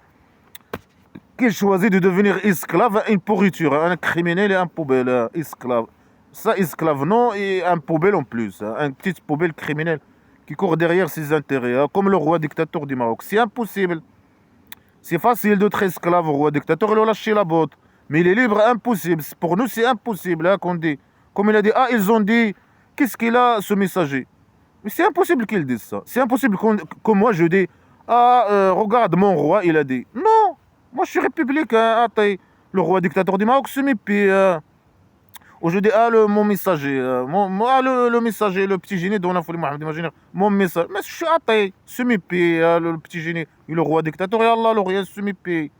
qu'il choisit de devenir esclave à une pourriture, un criminel et un poubelle, esclave. Ça, esclave non, et un poubelle en plus. Un petit poubelle criminel qui court derrière ses intérêts, comme le roi dictateur du Maroc. C'est impossible. C'est facile d'être esclave au roi dictateur, il a lâché la botte. Mais il est libre, impossible. Pour nous, c'est impossible qu'on dit. Comme il a dit, ils ont dit, qu'est-ce qu'il a, ce messager? Mais c'est impossible qu'il dise ça. C'est impossible que moi je dis, regarde, mon roi, il a dit. Non, moi je suis républicain. Le roi dictateur du Maroc se mépie. Ou je dis, mon messager, le messager, le petit génie dont on a folie Mohamed, imaginaire, mon message. Mais je suis athée, se mépie, le petit génie, et le roi dictateur, et Allah, l'Orient, se mépie.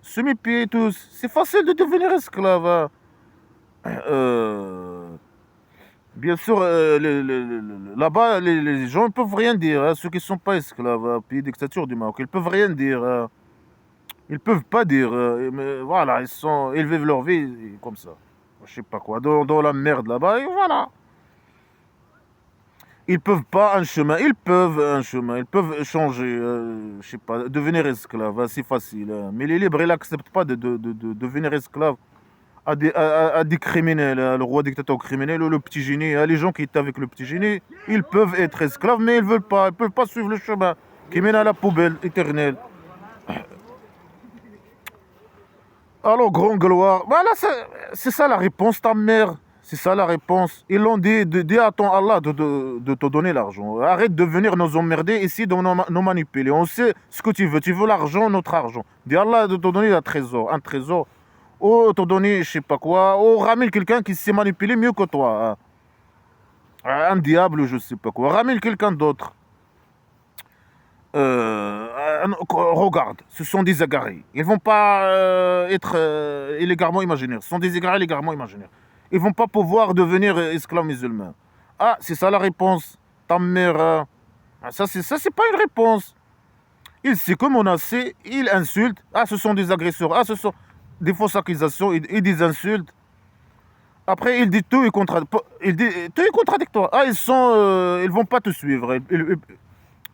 Se mépie tous. C'est facile de devenir esclave. Bien sûr, là-bas, les gens ne peuvent rien dire. Ceux qui ne sont pas esclaves, pays dictature du Maroc, ils ne peuvent rien dire. Ils ne peuvent pas dire. Mais voilà, ils vivent leur vie comme ça. Je sais pas quoi, dans la merde là-bas, et voilà. Ils peuvent pas un chemin, ils peuvent changer, je sais pas, devenir esclave, c'est facile. Mais les libres, ils n'acceptent pas de devenir esclave à des criminels, le roi dictateur criminel ou le petit génie. Les gens qui étaient avec le petit génie, ils peuvent être esclaves, mais ils peuvent pas suivre le chemin qui mène à la poubelle éternelle. Alors, grand gloire, voilà, c'est ça la réponse, ta mère. C'est ça la réponse. Ils l'ont dit, dis à ton Allah de te donner l'argent. Arrête de venir nous emmerder ici, de nous manipuler. On sait ce que tu veux. Tu veux l'argent, notre argent. Dis à Allah de te donner un trésor. Ou te donner, je sais pas quoi. Ou ramène quelqu'un qui sait manipuler mieux que toi. Un diable, je sais pas quoi. Ramène quelqu'un d'autre. Regarde, ce sont des égarés. Ils vont pas être illégalement imaginaires. Ce sont des égarés illégalement imaginaires. Ils vont pas pouvoir devenir esclaves musulmans. C'est ça la réponse. Ta mère. Ça, c'est pas une réponse. Il sait que menacer, il insulte. Ce sont des agresseurs. Ce sont des fausses accusations et des insultes. Après, il dit tout est contradictoire. Ils vont pas te suivre.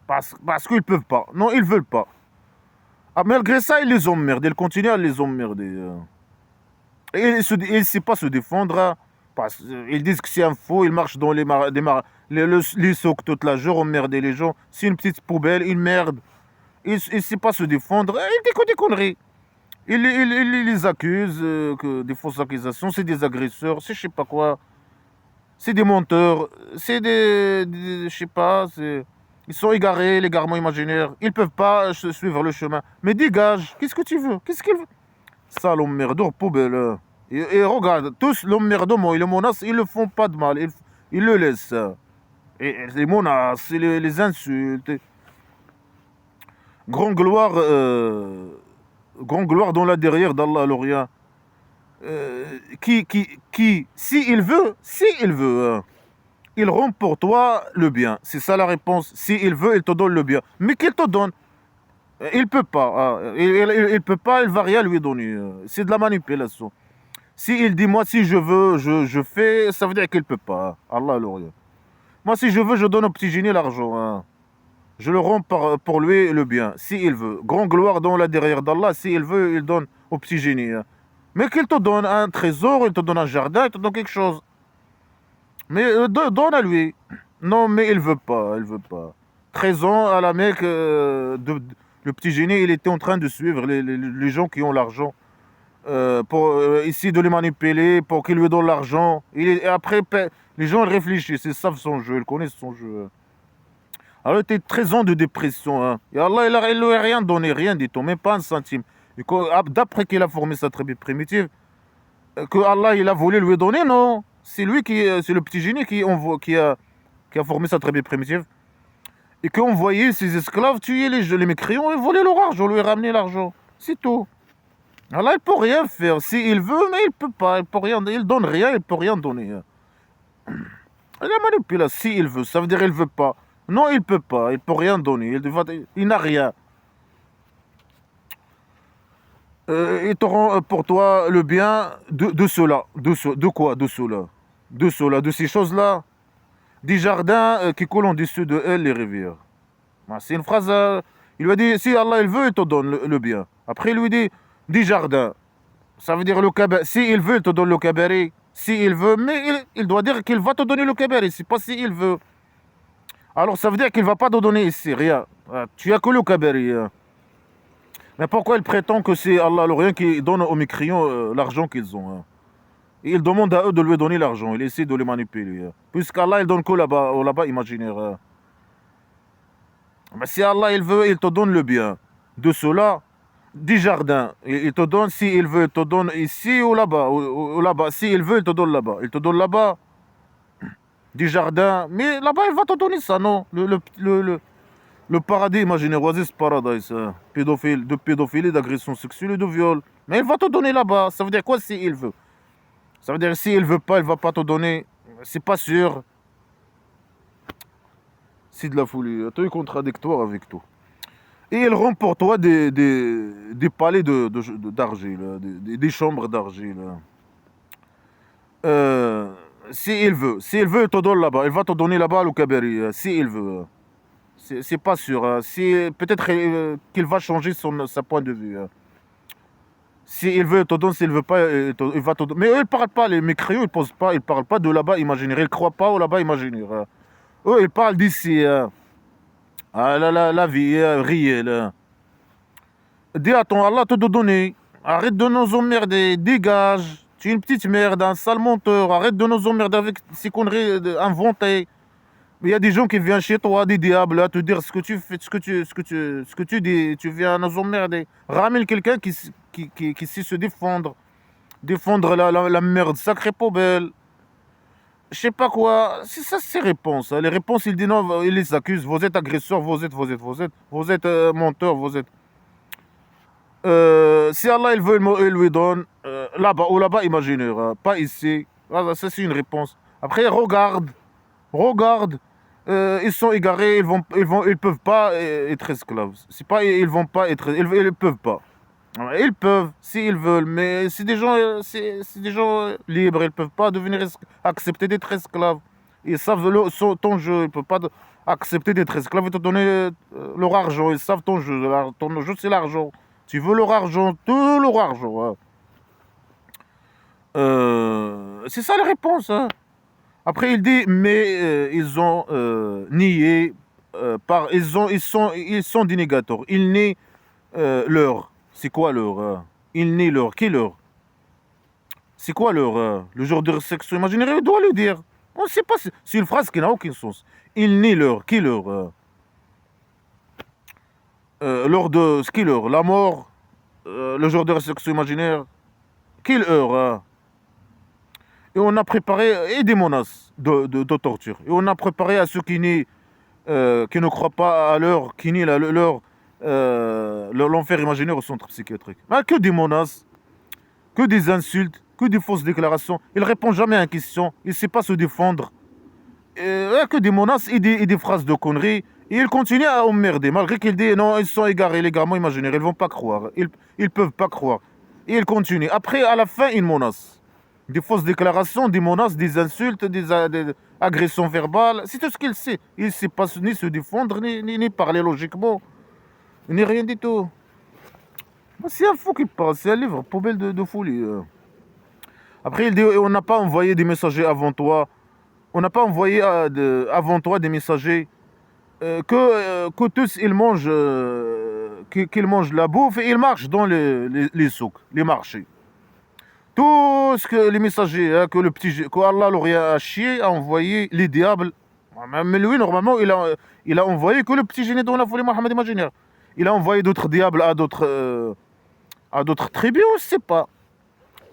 Parce qu'ils peuvent pas. Non, ils veulent pas. Malgré ça, ils les emmerdent. Ils continuent à les emmerder. Et ils ne savent pas se défendre. Ils disent que c'est un faux. Ils marchent dans les socs toute la journée, emmerder les gens. C'est une petite poubelle, ils merdent. Ils ne savent pas se défendre. Ils disent que des conneries. Ils les accusent, des fausses accusations. C'est des agresseurs, c'est je sais pas quoi. C'est des menteurs. C'est je sais pas, ils sont égarés, l'égarement imaginaire. Ils peuvent pas suivre le chemin. Mais dégage, qu'est-ce que tu veux? Qu'est-ce qu'il veut? Ça, l'emmerdeur, poubelle. Et regarde, tous l'emmerdement, ils le menacent, ils ne font pas de mal. Ils le laissent. Et les menaces, les insultes. Grand gloire, dans la derrière d'Allah l'Orient. Si il veut, il rend pour toi le bien. C'est ça la réponse. Si il veut, il te donne le bien. Mais qu'il te donne. Il peut pas. Il peut pas, il va rien lui donner. C'est de la manipulation. S'il dit, moi, si je veux, je fais, ça veut dire qu'il ne peut pas. Allah l'aurait. Moi, si je veux, je donne au petit génie l'argent. Hein. Je le rends pour lui le bien, s'il veut. Grand gloire dans la derrière d'Allah, s'il veut, il donne au petit génie. Hein. Mais qu'il te donne un trésor, il te donne un jardin, il te donne quelque chose. Mais donne à lui. Non, mais il veut pas, il veut pas. 13 ans à la Mecque, le petit génie, il était en train de suivre les gens qui ont l'argent. Pour essayer de les manipuler, pour qu'ils lui donnent l'argent. Et après, les gens réfléchissent, ils savent son jeu, ils connaissent son jeu. Alors, il était 13 ans de dépression. Hein. Et Allah, il ne lui a rien donné, rien du tout, même pas un centime. D'après qu'il a formé sa tribu primitive, que Allah, il a voulu lui donner, non. C'est lui c'est le petit génie qui a formé sa tribu primitive. Et qu'on voyait ses esclaves tuer les mécréants et voler leur argent, lui ramener l'argent. C'est tout. Allah, il ne peut rien faire. S'il veut, mais il ne peut pas. Il peut rien, il donne rien, il ne peut rien donner. Il a manipulé. S'il veut, ça veut dire qu'il ne veut pas. Non, il ne peut pas. Il ne peut rien donner. Il n'a rien. Il te rend pour toi le bien de cela. De quoi? De cela. De cela. De ces choses-là. Des jardins qui coulent en dessous de elles, les rivières. C'est une phrase. Il lui a dit, si Allah il veut, il te donne le bien. Après, il lui dit, des jardins. Ça veut dire le kabari. Si il veut, il te donne le kabari. Si il veut, mais il doit dire qu'il va te donner le kabari. C'est pas si il veut. Alors ça veut dire qu'il va pas te donner ici, rien. Tu as que le kabari. Mais pourquoi il prétend que c'est Allah le rien qui donne aux mécréants l'argent qu'ils ont? Hein. Et il demande à eux de lui donner l'argent. Il essaie de les manipuler. Puisqu'Allah, il donne que là-bas imaginaire. Mais si Allah, il veut, il te donne le bien. De cela, des jardins. Il te donne, si il veut, il te donne ici ou là-bas. Ou là-bas. Si il veut, il te donne là-bas. Il te donne là-bas des jardins. Mais là-bas, il va te donner ça, non? Le paradis imaginaire, Oasis Paradise. De pédophilie, d'agression sexuelle et de viol. Mais il va te donner là-bas. Ça veut dire quoi si il veut? Ça veut dire si il veut pas, il va pas te donner. C'est pas sûr. C'est de la folie. Tu es contradictoire avec tout. Et il rend pour toi des palais d'argile, des chambres d'argile. S'il veut, il te donne là-bas. Il va te donner là-bas le kabari. S'il veut. C'est pas sûr. Peut-être qu'il va changer sa point de vue. S'il veut, il te donne. S'il veut pas, il va te donner. Mais eux, ils parlent pas. Les mécréants, ils parlent pas de là-bas imaginaire. Ils croient pas au là-bas imaginaire. Eux, ils parlent d'ici. La vie réelle. Dis à ton Allah de te donner. Arrête de nous emmerder. Dégage. Tu es une petite merde, un sale menteur. Arrête de nous emmerder avec ces conneries inventées. Il y a des gens qui viennent chez toi, des diables, à te dire ce que tu fais, ce que tu dis. Tu viens nous emmerder. Ramène quelqu'un qui sait se défendre. Défendre la merde. Sacrée poubelle. Je sais pas quoi. C'est ça, ces réponses. Les réponses, il dit non, il les accuse. Vous êtes agresseur, vous êtes menteur, vous êtes. Si Allah il veut, il lui donne là-bas ou là-bas imaginaire, pas ici. Ça c'est une réponse. Après regarde, ils sont égarés, ils peuvent pas être esclaves. C'est pas ils vont pas être, ils peuvent pas. Ils peuvent, s'ils veulent, mais c'est des gens, c'est des gens libres. Ils peuvent pas devenir accepter d'être esclaves. Ils savent ton jeu. Ils peuvent pas accepter d'être esclaves et te donner leur argent. Ils savent ton jeu. Ton jeu c'est l'argent. Tu veux leur argent, tout leur argent. Hein. C'est ça la réponse. Hein. Après il dit, mais ils ont nié ils sont dénégateurs. Ils nient leur. C'est quoi leur ils nient leur. Qui leur? C'est quoi leur le genre de section imaginaire? Il doit le dire. On ne sait pas. C'est une phrase qui n'a aucun sens. Ils nient leur. Qui leur lors de ce qu'il leur, la mort, le genre de section imaginaire, qu'il heure. Et on a préparé, et des menaces de torture. Et on a préparé à ceux qui ne croient pas à l'heure, qui nient l'enfer imaginaire au centre psychiatrique. Mais que des menaces, que des insultes, que des fausses déclarations. Il ne répond jamais à une question, il ne sait pas se défendre. Que des menaces et des phrases de conneries. Et il continue à emmerder, malgré qu'il dit non, ils sont égarés, les gamins imaginaires, ils ne vont pas croire. Ils peuvent pas croire. Et il continue. Après, à la fin, il menace. des fausses déclarations, des menaces, des insultes, des agressions verbales. C'est tout ce qu'il sait. Il ne sait pas ni se défendre, ni parler logiquement, ni rien du tout. C'est un fou qui parle, c'est un livre poubelle de folie. Après, il dit, on n'a pas envoyé des messagers avant toi. On n'a pas envoyé avant toi des messagers que tous ils mangent, qu'ils mangent la bouffe et ils marchent dans les souks, les marchés. Tout ce que les messagers, hein, que Allah leur a chié, a envoyé les diables. Mais lui, normalement, il a envoyé que le petit génie dans la folie Mohammed imaginaire. Il a envoyé d'autres diables à d'autres tribus, on ne sait pas.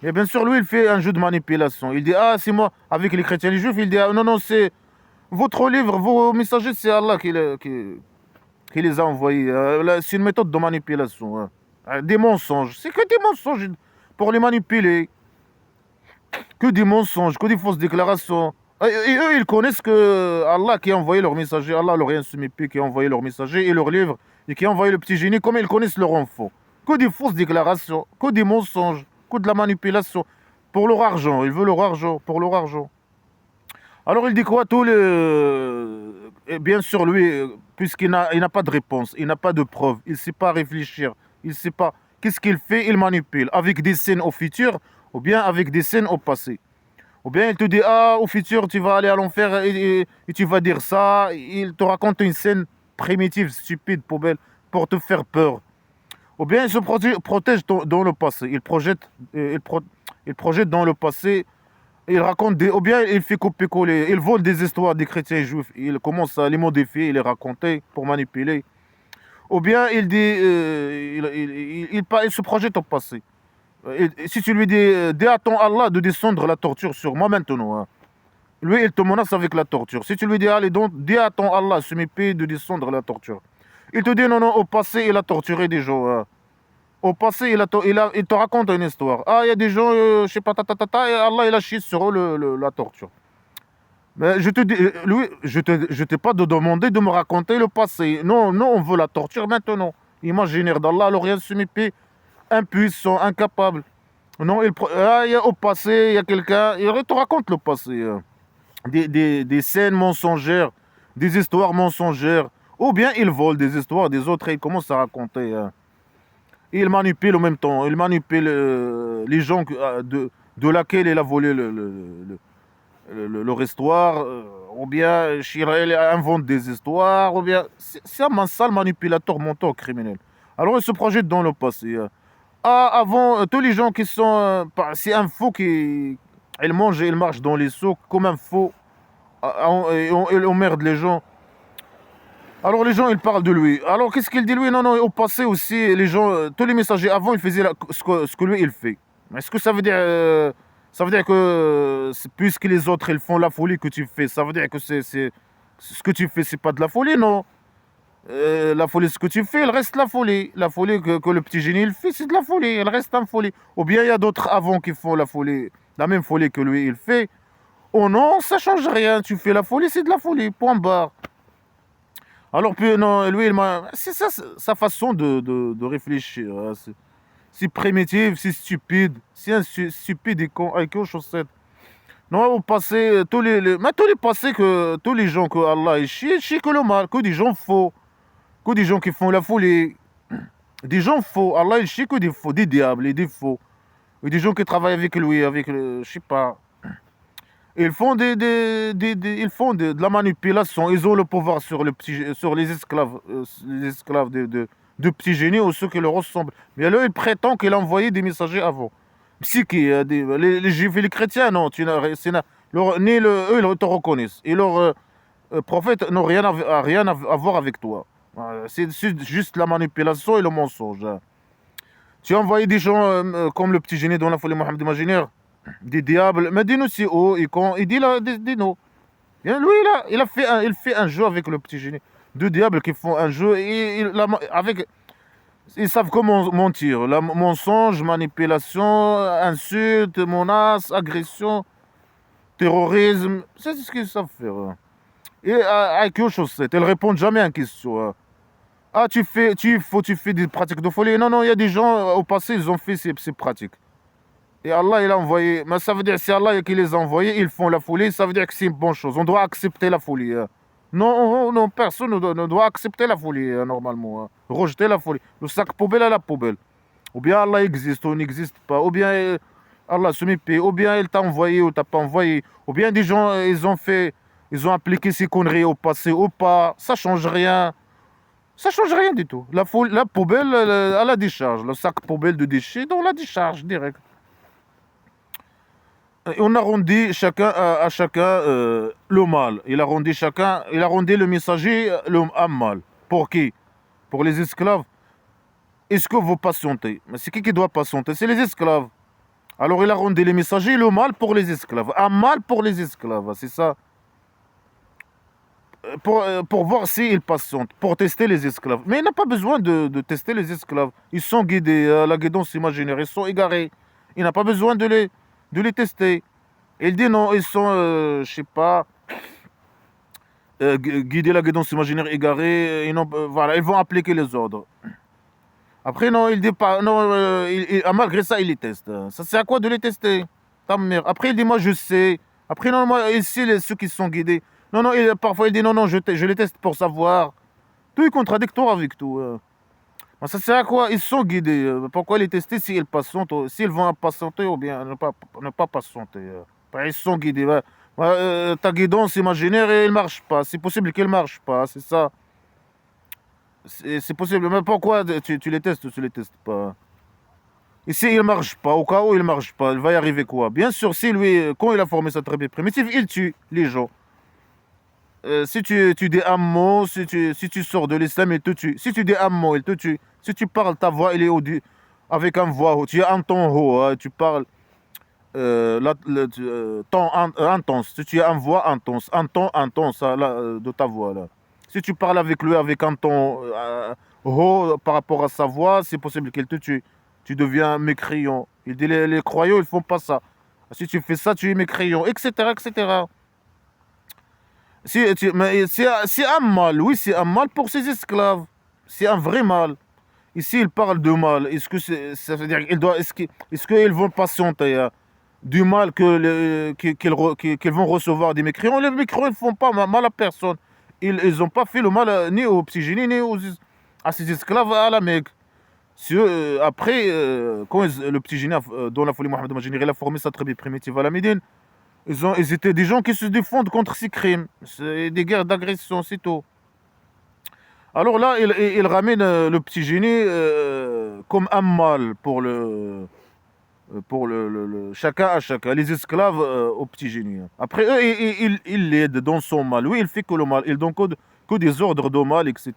Et bien sûr, lui, il fait un jeu de manipulation. Il dit, ah, c'est moi, avec les chrétiens et les juifs, il dit, ah, non, non, c'est votre livre, vos messagers, c'est Allah qui les a envoyés. C'est une méthode de manipulation. Des mensonges. C'est que des mensonges pour les manipuler. Que des mensonges, que des fausses déclarations. Et eux, ils connaissent que Allah qui a envoyé leur messager, Allah leur a soumis qui a envoyé leur messager et leur livre, et qui a envoyé le petit génie, comme ils connaissent leur enfant. Que des fausses déclarations, que des mensonges, que de la manipulation. Pour leur argent, ils veulent leur argent, pour leur argent. Alors il dit quoi Et bien sûr, lui, puisqu'il n'a pas de réponse, il n'a pas de preuve, il ne sait pas réfléchir, il ne sait pas qu'est-ce qu'il fait, il manipule avec des scènes au futur ou bien avec des scènes au passé. Ou bien il te dit, ah, au futur, tu vas aller à l'enfer et tu vas dire ça. Il te raconte une scène primitive, stupide, poubelle, pour te faire peur. Ou bien il se protège dans le passé. Il projette dans le passé. Il raconte ou bien il fait copier-coller. Il vole des histoires des chrétiens et juifs. Il commence à les modifier, les raconter pour manipuler. Ou bien il dit, il se projette au passé. Si tu lui dis à ton Allah de descendre la torture sur moi maintenant, hein. Lui, il te menace avec la torture. Si tu lui dis, allez donc, dis à ton Allah, ce pays de descendre la torture. Il te dit, non, non, au passé, il a torturé des gens. Hein. Au passé, il te raconte une histoire. Ah, il y a des gens, je sais pas, et Allah, il a chié sur eux la torture. Mais je te dis, lui, je t'ai pas de demander de me raconter le passé. Non, non, on veut la torture maintenant. Imaginaire d'Allah, alors rien se méfie. Impuissant, incapable. Non, au passé, il y a quelqu'un, il te raconte le passé. Des scènes mensongères, des histoires mensongères. Ou bien il vole des histoires des autres et il commence à raconter. Il manipule en même temps. Il manipule les gens de laquelle il a volé leur histoire. Ou bien il invente des histoires. Ou bien c'est un sale manipulateur menteur criminel. Alors il se projette dans le passé. Avant, tous les gens qui sont... c'est un faux qui... Il mange et il marche dans les souks comme un faux. Il emmerde les gens. Alors les gens, ils parlent de lui. Alors qu'est-ce qu'il dit lui? Non, non, au passé aussi, les gens, tous les messagers avant, ils faisaient ce que lui, il fait. Est-ce que ça veut dire... ça veut dire que puisque les autres, ils font la folie que tu fais, ça veut dire que ce que tu fais, c'est pas de la folie, non? La folie, ce que tu fais, elle reste la folie. La folie que le petit génie il fait, c'est de la folie. Elle reste en folie. Ou bien il y a d'autres avant qui font la folie, la même folie que lui il fait. Oh non, ça change rien. Tu fais la folie, c'est de la folie. Point barre. Alors puis non, lui, c'est ça sa façon de réfléchir. Hein. C'est primitif, c'est stupide, stupide et con avec aux chaussettes. Non, au passé, mais tous les passés que tous les gens que Allah est chie que le mal, que des gens faux. Que des gens qui font la folie, des gens faux. Allah, il chie que des faux, des diables et des faux. Et des gens qui travaillent avec lui, je sais pas. Ils font ils font de la manipulation. Ils ont le pouvoir sur les esclaves de petits génies ou ceux qui leur ressemblent. Mais là, il prétend qu'il a envoyé des messagers avant. Psyché, les juifs et les chrétiens, non. Eux, ils te reconnaissent. Et leurs prophètes n'ont rien à voir avec toi. C'est juste la manipulation et le mensonge. Hein. Tu as envoyé des gens comme le petit génie dans la folie Mohammed imaginaire, des diables, mais dis-nous si haut et quand il dit là, dis-nous. Lui, il fait un jeu avec le petit génie. Deux diables qui font un jeu et ils savent comment mentir. Mensonge, manipulation, insulte, menace, agression, terrorisme. C'est ce qu'ils savent faire. Hein. Et avec eux, chaussettes, elles répondent jamais à une question. Hein. Ah, tu fais des pratiques de folie. Non, non, il y a des gens, au passé, ils ont fait ces pratiques. Et Allah, il a envoyé. Mais ça veut dire, si Allah qui les a envoyés, ils font la folie, ça veut dire que c'est une bonne chose. On doit accepter la folie. Non, non, personne ne doit accepter la folie, normalement. Rejeter la folie. Le sac poubelle à la poubelle. Ou bien Allah existe ou n'existe pas. Ou bien Allah se méfie. Ou bien il t'a envoyé ou t'a pas envoyé. Ou bien des gens, ils ont appliqué ces conneries au passé ou pas. Ça change rien. Ça change rien du tout. La poubelle à la décharge. Le sac poubelle de déchets dans la décharge direct. Et on a rendu chacun à chacun le mal. Il a rendu le messager un mal. Pour qui? Pour les esclaves. Est-ce que vous patientez? Mais c'est qui doit patienter? C'est les esclaves. Alors il a rendu les messagers le mal pour les esclaves. Un mal pour les esclaves, c'est ça. Pour voir s'ils patientent, pour tester les esclaves. Mais il n'a pas besoin de tester les esclaves. Ils sont guidés à la guidance imaginaire, ils sont égarés. Il n'a pas besoin de les tester. Il dit non, ils sont, je sais pas, guidés à la guidance imaginaire, égarés. Voilà, ils vont appliquer les ordres. Après, non, il dit pas. Non, malgré ça, il les teste. Ça sert à quoi de les tester? Ta mère. Après, il dit moi, je sais. Après, non, moi, ici, ceux qui sont guidés. Non, non, parfois, il dit non, non, je les teste pour savoir. Tout est contradictoire avec tout. Ça sert à quoi? Ils sont guidés. Pourquoi les tester s'ils patientent, s'ils vont patienter ou bien ne pas patienter? Ils sont guidés. Ta guidance imaginaire, elle ne marche pas. C'est possible qu'elle ne marche pas, c'est ça. C'est possible, mais pourquoi tu les testes ou tu les testes pas? Et s'il ne marche pas, au cas où il ne marche pas, il va y arriver quoi? Bien sûr, si lui, quand il a formé sa tribu primitive, il tue les gens. Si tu dis un mot, si tu sors de l'islam, il te tue. Si tu dis un mot, il te tue. Si tu parles, ta voix, elle est avec un voix haut. Tu as un ton haut, hein, tu parles ton intense. Si tu as une voix intense, un ton intense de ta voix là. Si tu parles avec lui avec un ton haut par rapport à sa voix, c'est possible qu'il te tue. Tu deviens mécréant. Il dit les croyants, ils font pas ça. Si tu fais ça, tu es mécréant, etc., etc. Mais c'est un mal, oui, c'est un mal pour ses esclaves. C'est un vrai mal. Ici, il parle de mal. Est-ce que ça veut dire est-ce qu'ils vont patienter du mal qu'ils vont recevoir des mécréants? Les mécréants, ils ne font pas mal à personne. Ils n'ont pas fait le mal ni aux petits génies, ni à ces esclaves à la Mecque. Après, quand le petit génie, dans la folie Mohammed Majinir, il a formé sa tribu primitive à la Médine, ils étaient des gens qui se défendent contre ces crimes. C'est des guerres d'agression, c'est tout. Alors là, il ramène le petit génie comme un mal pour chacun à chacun, les esclaves au petit génie. Après, eux, il l'aide dans son mal. Oui, il fait que le mal. Il donne que des ordres de mal, etc.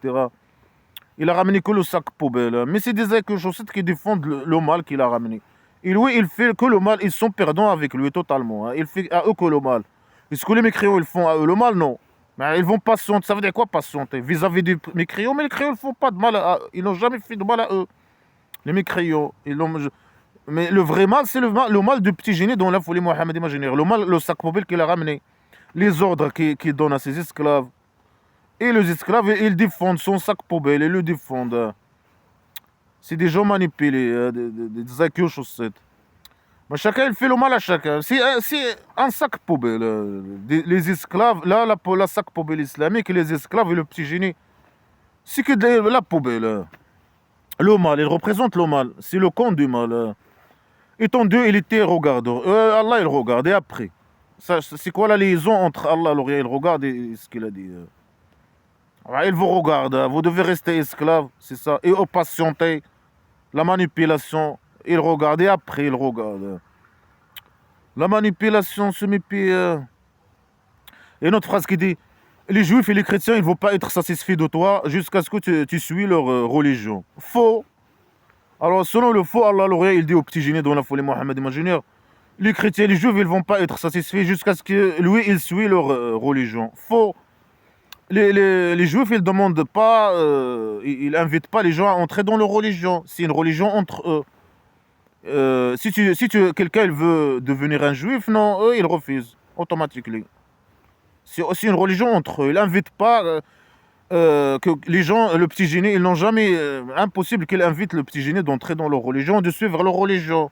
Il a ramené que le sac poubelle. Mais c'est des chaussettes qui défendent le mal qu'il a ramené. Et lui, il fait que le mal. Ils sont perdants avec lui totalement. Il fait à eux que le mal. Est-ce que les mécréants, ils font à eux le mal? Non. Mais ils vont patienter. Ça veut dire quoi patienter? Vis-à-vis des mécréants, mais les mécréants ne font pas de mal à eux. Ils n'ont jamais fait de mal à eux. Les mécréants. Mais le vrai mal, c'est le mal du petit génie dont la folie Mohammed imaginaire. Le mal, le sac poubelle qu'il a ramené. Les ordres qu'il donne à ses esclaves. Et les esclaves, ils défendent son sac poubelle. Ils le défendent. C'est des gens manipulés, des acquis aux chaussettes. Mais chacun, il fait le mal à chacun. C'est un sac poubelle. Les esclaves, là, la sac poubelle islamique, et les esclaves et le petit génie, c'est que la poubelle. Le mal, il représente le mal. C'est le camp du mal. Étant Dieu, il était regardeur. Allah, il regarde. Et après, c'est quoi la liaison entre Allah et il regarde et ce qu'il a dit? Il vous regarde. Vous devez rester esclave, c'est ça. Et patienter. La manipulation, il regarde et après, il regarde. La manipulation se méfie. Il y a une autre phrase qui dit les juifs et les chrétiens, ils ne vont pas être satisfaits de toi jusqu'à ce que tu suis leur religion. Faux. Alors, selon le faux, Allah l'aurait, il dit au petit génie dans la folie Mohammed imaginaire, les chrétiens et les juifs, ils ne vont pas être satisfaits jusqu'à ce que lui, il suit leur religion. Faux. Les juifs, ils demandent pas, ils invitent pas les gens à entrer dans leur religion. C'est une religion entre eux. Si quelqu'un il veut devenir un juif, non, eux, ils refusent automatiquement. C'est aussi une religion entre eux. Ils n'invitent pas que les gens, le petit génie, ils n'ont jamais, impossible qu'ils invitent le petit génie d'entrer dans leur religion, de suivre leur religion.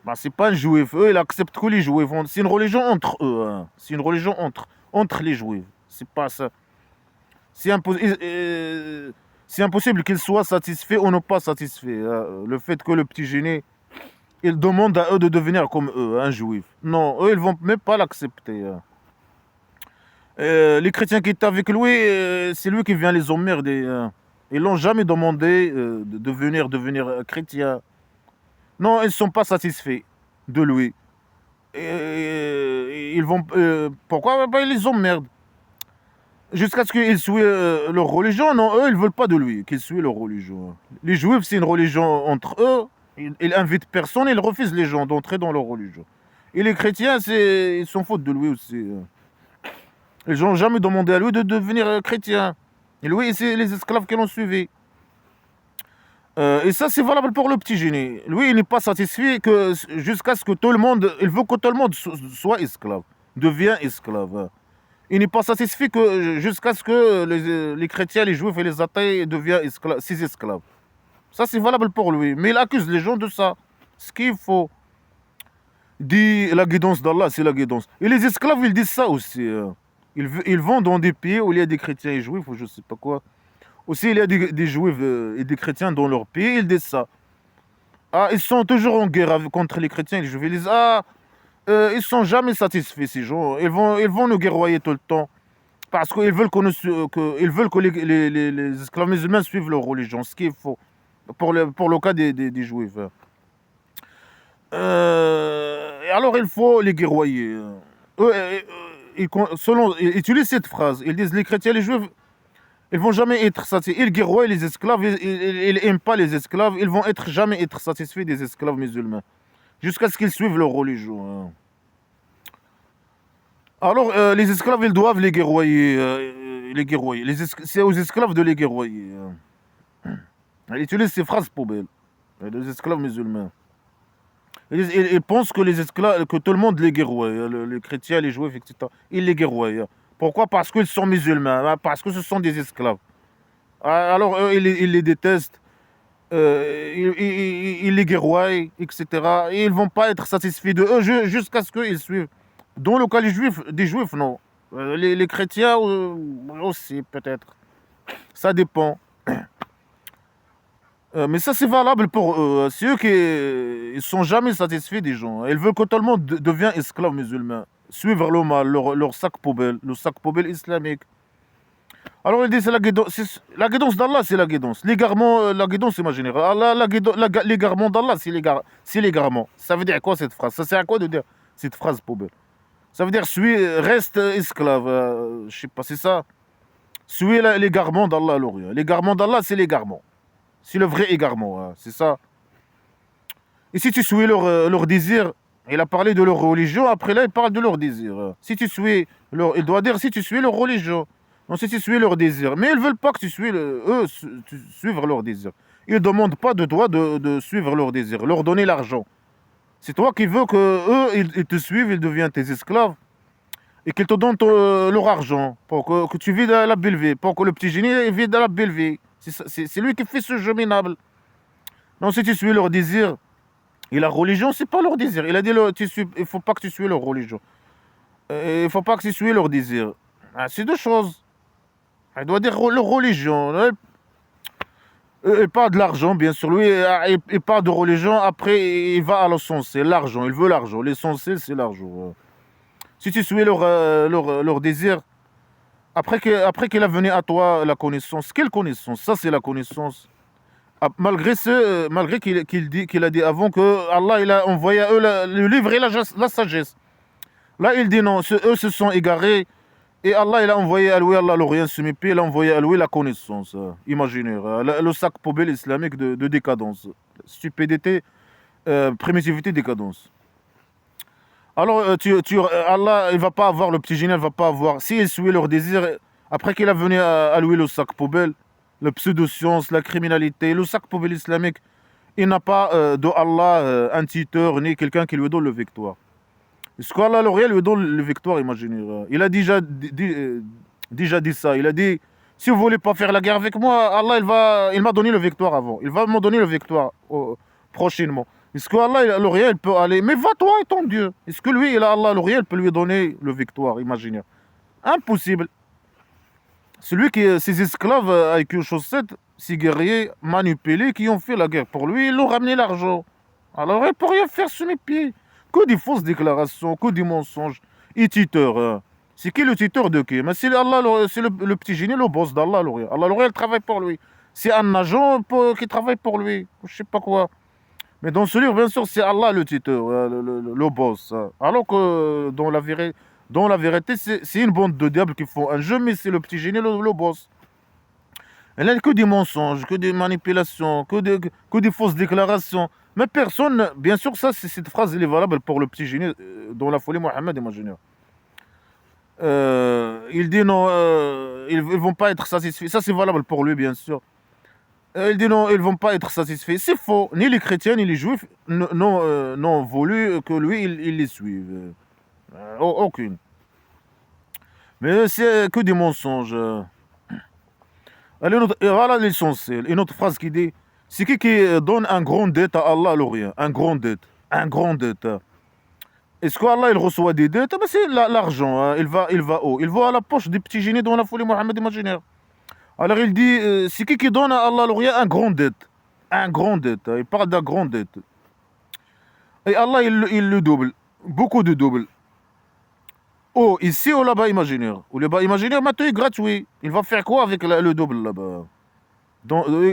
Bah, c'est pas un juif. Eux, ils acceptent que les juifs. C'est une religion entre eux, hein. C'est une religion entre les juifs. C'est pas ça. C'est c'est impossible qu'ils soient satisfaits ou non pas satisfaits, hein. Le fait que le petit génie, il demande à eux de devenir comme eux, un juif. Non, eux, ils vont même pas l'accepter, hein. Les chrétiens qui étaient avec lui, c'est lui qui vient les emmerder, hein. Ils l'ont jamais demandé de devenir chrétien. Non, ils ne sont pas satisfaits de lui. Ils vont. Pourquoi? Bah, ils les emmerdent. Jusqu'à ce qu'ils suivent leur religion. Non, eux, ils ne veulent pas de lui, qu'ils suivent leur religion. Les juifs, c'est une religion entre eux. Ils invitent personne, ils refusent les gens d'entrer dans leur religion. Et les chrétiens, ils sont fautes de lui aussi, hein. Ils n'ont jamais demandé à lui de devenir chrétien. Et lui, c'est les esclaves qui l'ont suivi. Et ça, c'est valable pour le petit génie. Lui, il n'est pas satisfait jusqu'à ce que tout le monde... Il veut que tout le monde soit esclave, devient esclave. Il n'est pas satisfait jusqu'à ce que les chrétiens, les juifs et les athées deviennent ses esclaves. Ça, c'est valable pour lui. Mais il accuse les gens de ça. Ce qu'il faut. Il dit la guidance d'Allah, c'est la guidance. Et les esclaves, ils disent ça aussi, hein. Ils vont dans des pays où il y a des chrétiens et juifs, ou je ne sais pas quoi. Aussi, il y a des juifs et des chrétiens dans leur pays, ils disent ça. Ah, ils sont toujours en guerre contre les chrétiens et les juifs. Ils disent, ils sont jamais satisfaits, ces gens. Ils vont nous guerroyer tout le temps. Parce qu'ils veulent ils veulent que les esclaves musulmans suivent leur religion, ce qu'il faut. Pour le cas des juifs. Et alors, il faut les guerroyer. Eux, ils utilisent cette phrase. Ils disent, les chrétiens et les juifs, ils vont jamais être satisfaits. Ils guerroient les esclaves, ils n'aiment pas les esclaves, ils vont jamais être satisfaits des esclaves musulmans. Jusqu'à ce qu'ils suivent leur religion, hein. Alors, les esclaves, ils doivent les guerroyer. C'est aux esclaves de les guerroyer, hein. Ils utilisent ces phrases poubelles. Les esclaves musulmans. Ils pensent que les esclaves, que tout le monde les guerroie, les chrétiens, les juifs, etc. Ils les guerroient, hein. Pourquoi? Parce qu'ils sont musulmans, hein, parce que ce sont des esclaves. Alors, eux, ils les détestent, ils les guerroient, etc. Et ils ne vont pas être satisfaits de eux jusqu'à ce qu'ils suivent. Dans le cas des juifs, non. Les chrétiens aussi, peut-être. Ça dépend. Mais ça, c'est valable pour eux. C'est eux qui ne sont jamais satisfaits des gens. Ils veulent que tout le monde devienne esclave musulman. Suivre le mal, leur sac poubelle, le sac poubelle islamique. Alors, il dit, c'est la guidance d'Allah, c'est la guidance. L'égarement, la guidance, c'est imaginaire. Allah, l'égarement d'Allah, c'est l'égarement. Ça veut dire quoi cette phrase? Ça sert à quoi de dire cette phrase poubelle? Ça veut dire, reste esclave. Je sais pas, c'est ça. Suis l'égarement d'Allah, alors. L'égarement d'Allah, c'est l'égarement. C'est le vrai égarement, hein, c'est ça. Et si tu suis leur désir, il a parlé de leur religion, après là, il parle de leur désir. Si tu suis il doit dire si tu suis leur religion. Non, si tu suis leur désir. Mais ils ne veulent pas que tu suives leur désir. Ils ne demandent pas de toi de suivre leur désir, leur donner l'argent. C'est toi qui veux qu'eux, ils te suivent, ils deviennent tes esclaves. Et qu'ils te donnent leur argent pour que tu vives la belle vie, pour que le petit génie vive de la belle vie. C'est lui qui fait ce jeu minable. Non, si tu suis leur désir, et la religion, c'est pas leur désir. Il a dit, il ne faut pas que tu suis leur religion. Il ne faut pas que tu suis leur désir. Ah, c'est deux choses. Il doit dire leur religion. Il parle de l'argent, bien sûr. Lui, il parle de religion. Après, il va à l'essentiel. L'argent, il veut l'argent. L'essentiel, c'est l'argent. Si tu suis leur désir, après qu'il a venu à toi la connaissance, quelle connaissance? Ça, c'est la connaissance. Malgré qu'il a dit avant que Allah il a envoyé à eux le livre et la sagesse. Là, il dit non, eux se sont égarés. Et Allah, il a envoyé à lui, Allah l'Orient Semi-Pi, il a envoyé à lui la connaissance. Imaginaire. Le sac poubelle islamique de décadence. Stupidité, primitivité, décadence. Alors, Allah, il va pas avoir le petit génie, il va pas avoir. S'il suit leur désir, après qu'il a venu à lui le sac poubelle, la pseudo-science, la criminalité, le sac poubelle islamique, il n'a pas de Allah un tuteur ni quelqu'un qui lui donne le victoire. Est-ce qu'Allah l'Orient lui donne le victoire, imaginez. Il a déjà dit ça. Il a dit, si vous voulez pas faire la guerre avec moi, Allah il m'a donné le victoire avant. Il va me donner le victoire prochainement. Est-ce que Allah, l'Orient, il peut aller? Mais va toi et ton Dieu. Est-ce que lui, il a Allah, l'Orient, il peut lui donner le victoire, imaginez. Impossible. Celui qui, ses esclaves avec une chaussette, ces guerriers manipulés qui ont fait la guerre pour lui, ils l'ont ramené l'argent. Alors il ne peut rien faire sous mes pieds. Que des fausses déclarations, que des mensonges. Et tuteur. C'est qui le tuteur de qui? Mais c'est Allah, c'est le petit génie, le boss d'Allah, l'Orient. Allah, l'Orient, il travaille pour lui. C'est un agent qui travaille pour lui. Je sais pas quoi. Mais dans ce livre, bien sûr, c'est Allah le tuteur, le boss. Alors que dans la vérité, c'est une bande de diables qui font un jeu, mais c'est le petit génie, le boss. Elle n'a que des mensonges, que des manipulations, que des fausses déclarations. Mais personne, bien sûr, cette phrase elle est valable pour le petit génie dans la folie Mohammed, imaginaire. Il dit non, ils ne vont pas être satisfaits. Ça, c'est valable pour lui, bien sûr. Il dit non, ils ne vont pas être satisfaits. C'est faux. Ni les chrétiens, ni les juifs n'ont voulu que lui, il les suive. Aucune. Mais c'est que des mensonges. Allez, et voilà l'essentiel. Une autre phrase qui dit, c'est qui donne un grand dette à Allah, l'Orient? Un grand dette. Un grand dette. Est-ce qu'Allah, il reçoit des dettes? Ben c'est l'argent. Hein. Il va où? Il va à la poche des petits génies dans la folie Mohammed imaginaire. Alors il dit, c'est qui donne à Allah, l'Orient, un grand dette? Un grand dette. Il parle d'un grand dette. Et Allah, il le double. Beaucoup de double. Oh, ici ou là-bas imaginaire? Ou là-bas imaginaire, maintenant il est gratuit. Il va faire quoi avec le double là-bas?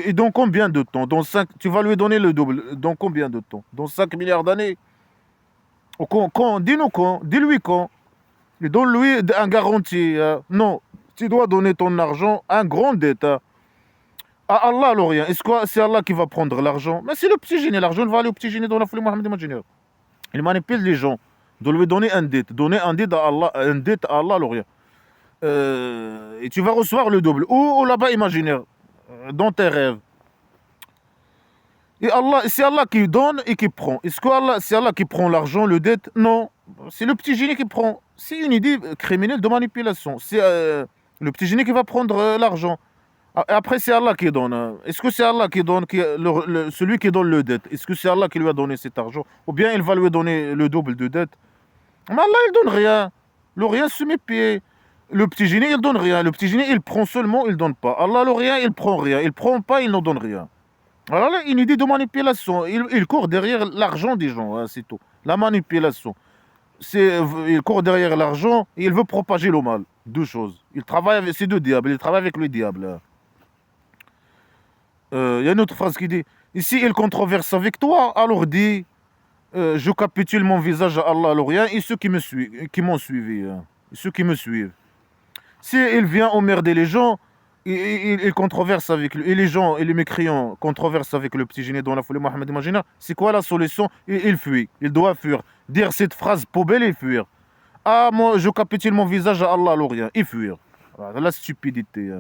Et dans combien de temps? Tu vas lui donner le double. Dans combien de temps? Dans 5 milliards d'années? Quand? Dis-nous quand? Dis-lui quand? Et donne-lui un garantie. Non, tu dois donner ton argent à un grand dette. À Allah, l'Orient. Est-ce que c'est Allah qui va prendre l'argent? Mais c'est le petit génie. L'argent va aller au petit génie dans la folie Mohammed imaginaire. Il manipule les gens. De lui donner un dette. Donner un dette à Allah, l'Orient. Et tu vas recevoir le double. Ou là-bas imaginaire. Dans tes rêves. Et Allah, c'est Allah qui donne et qui prend. Est-ce que c'est Allah qui prend l'argent, le dette? Non. C'est le petit génie qui prend. C'est une idée criminelle de manipulation. C'est le petit génie qui va prendre l'argent. Après, c'est Allah qui donne. Est-ce que c'est Allah qui donne, celui qui donne le dette? Est-ce que c'est Allah qui lui a donné cet argent? Ou bien il va lui donner le double de dette? Mais Allah, il donne rien. Le rien sous mes pieds. Le petit génie, il donne rien. Le petit génie, il prend seulement, il donne pas. Allah, le rien, il prend rien. Il prend pas, il ne donne rien. Alors là, une idée de manipulation. Il court derrière l'argent des gens, hein, c'est tout. La manipulation. Il court derrière l'argent et il veut propager le mal. Deux choses. Il travaille avec ces deux diables. Il travaille avec le diable. Il y a une autre phrase qui dit, ici il controverse avec toi, alors dis, je capitule mon visage à Allah, l'Orient, et ceux qui m'ont suivi. Ceux qui me suivent. Si il vient emmerder les gens, il controverse avec lui, et les gens, et les mécréants controversent avec le petit génie dans la folie Mohammed imaginaire, c'est quoi la solution? Il fuit, il doit fuir. Dire cette phrase poubelle et fuir. Ah, moi, je capitule mon visage à Allah, l'Orient, et fuir. Voilà, la stupidité.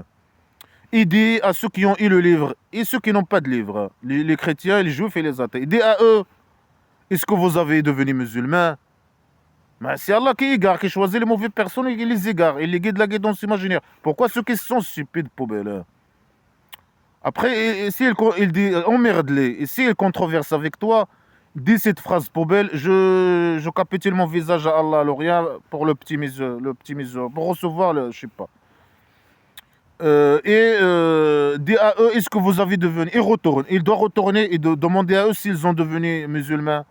Il dit à ceux qui ont eu le livre, et ceux qui n'ont pas de livre, les chrétiens, les juifs et les athées, il dit à eux, est-ce que vous avez devenu musulmans? Mais c'est Allah qui égare, qui choisit les mauvaises personnes et qui les égare. Il les guide la guidance imaginaire. Pourquoi ceux qui sont stupides, poubelles? Après, il dit, emmerde-les. Et s'il controverse avec toi, dis cette phrase poubelle, je capitule mon visage à Allah, l'Orient, pour le petit misère, pour recevoir le, je sais pas. Dit à eux, est-ce que vous avez devenu... Il retourne. Il doit retourner et demander à eux s'ils ont devenu musulmans.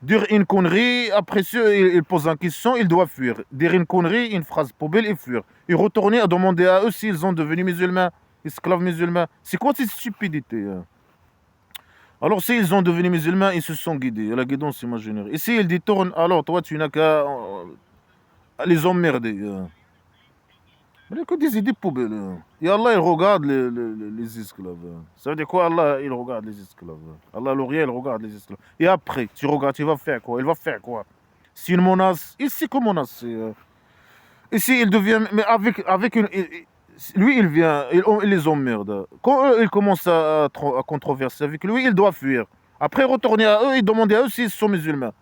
Dire une connerie, après ça, il pose une question, il doit fuir. Dire une connerie, une phrase poubelle et fuir. Et retourner à demander à eux s'ils ont devenu musulmans, esclaves musulmans. C'est quoi cette stupidité? Alors s'ils ont devenu musulmans, ils se sont guidés. La guidance imaginaire. Et s'ils détournent, alors toi tu n'as qu'à les emmerder. Il n'y a que des idées poubelles. Et Allah, il regarde les esclaves. Ça veut dire quoi, Allah, il regarde les esclaves? Allah, l'Orient, il regarde les esclaves. Et après, tu regardes, il va faire quoi? Il va faire quoi? C'est une menace. Ici, comment menace? Ici, il devient... Mais avec une... Lui, il vient, il les emmerde. Quand eux, ils commencent à controverser avec lui, il doit fuir. Après, retourner à eux et demander à eux s'ils sont musulmans.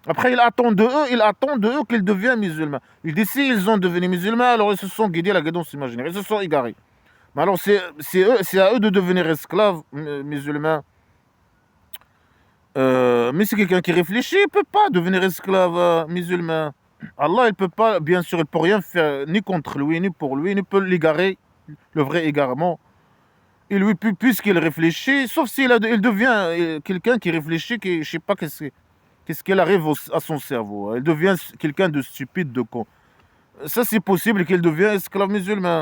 Après, il attend de eux qu'ils deviennent musulmans. Il dit, s'ils ont devenu musulmans, alors ils se sont guidés à la guidance imaginaire. Ils se sont égarés. Mais alors, c'est à eux de devenir esclaves musulmans. Mais c'est quelqu'un qui réfléchit, il ne peut pas devenir esclave musulman. Allah, il peut pas, bien sûr, il peut rien faire, ni contre lui, ni pour lui, il ne peut l'égarer, le vrai égarement. Et lui, puisqu'il réfléchit, sauf il devient quelqu'un qui réfléchit, qui, je sais pas qu'est-ce qu'il arrive à son cerveau. Il devient quelqu'un de stupide, de con. Ça, c'est possible qu'il devienne esclave musulman.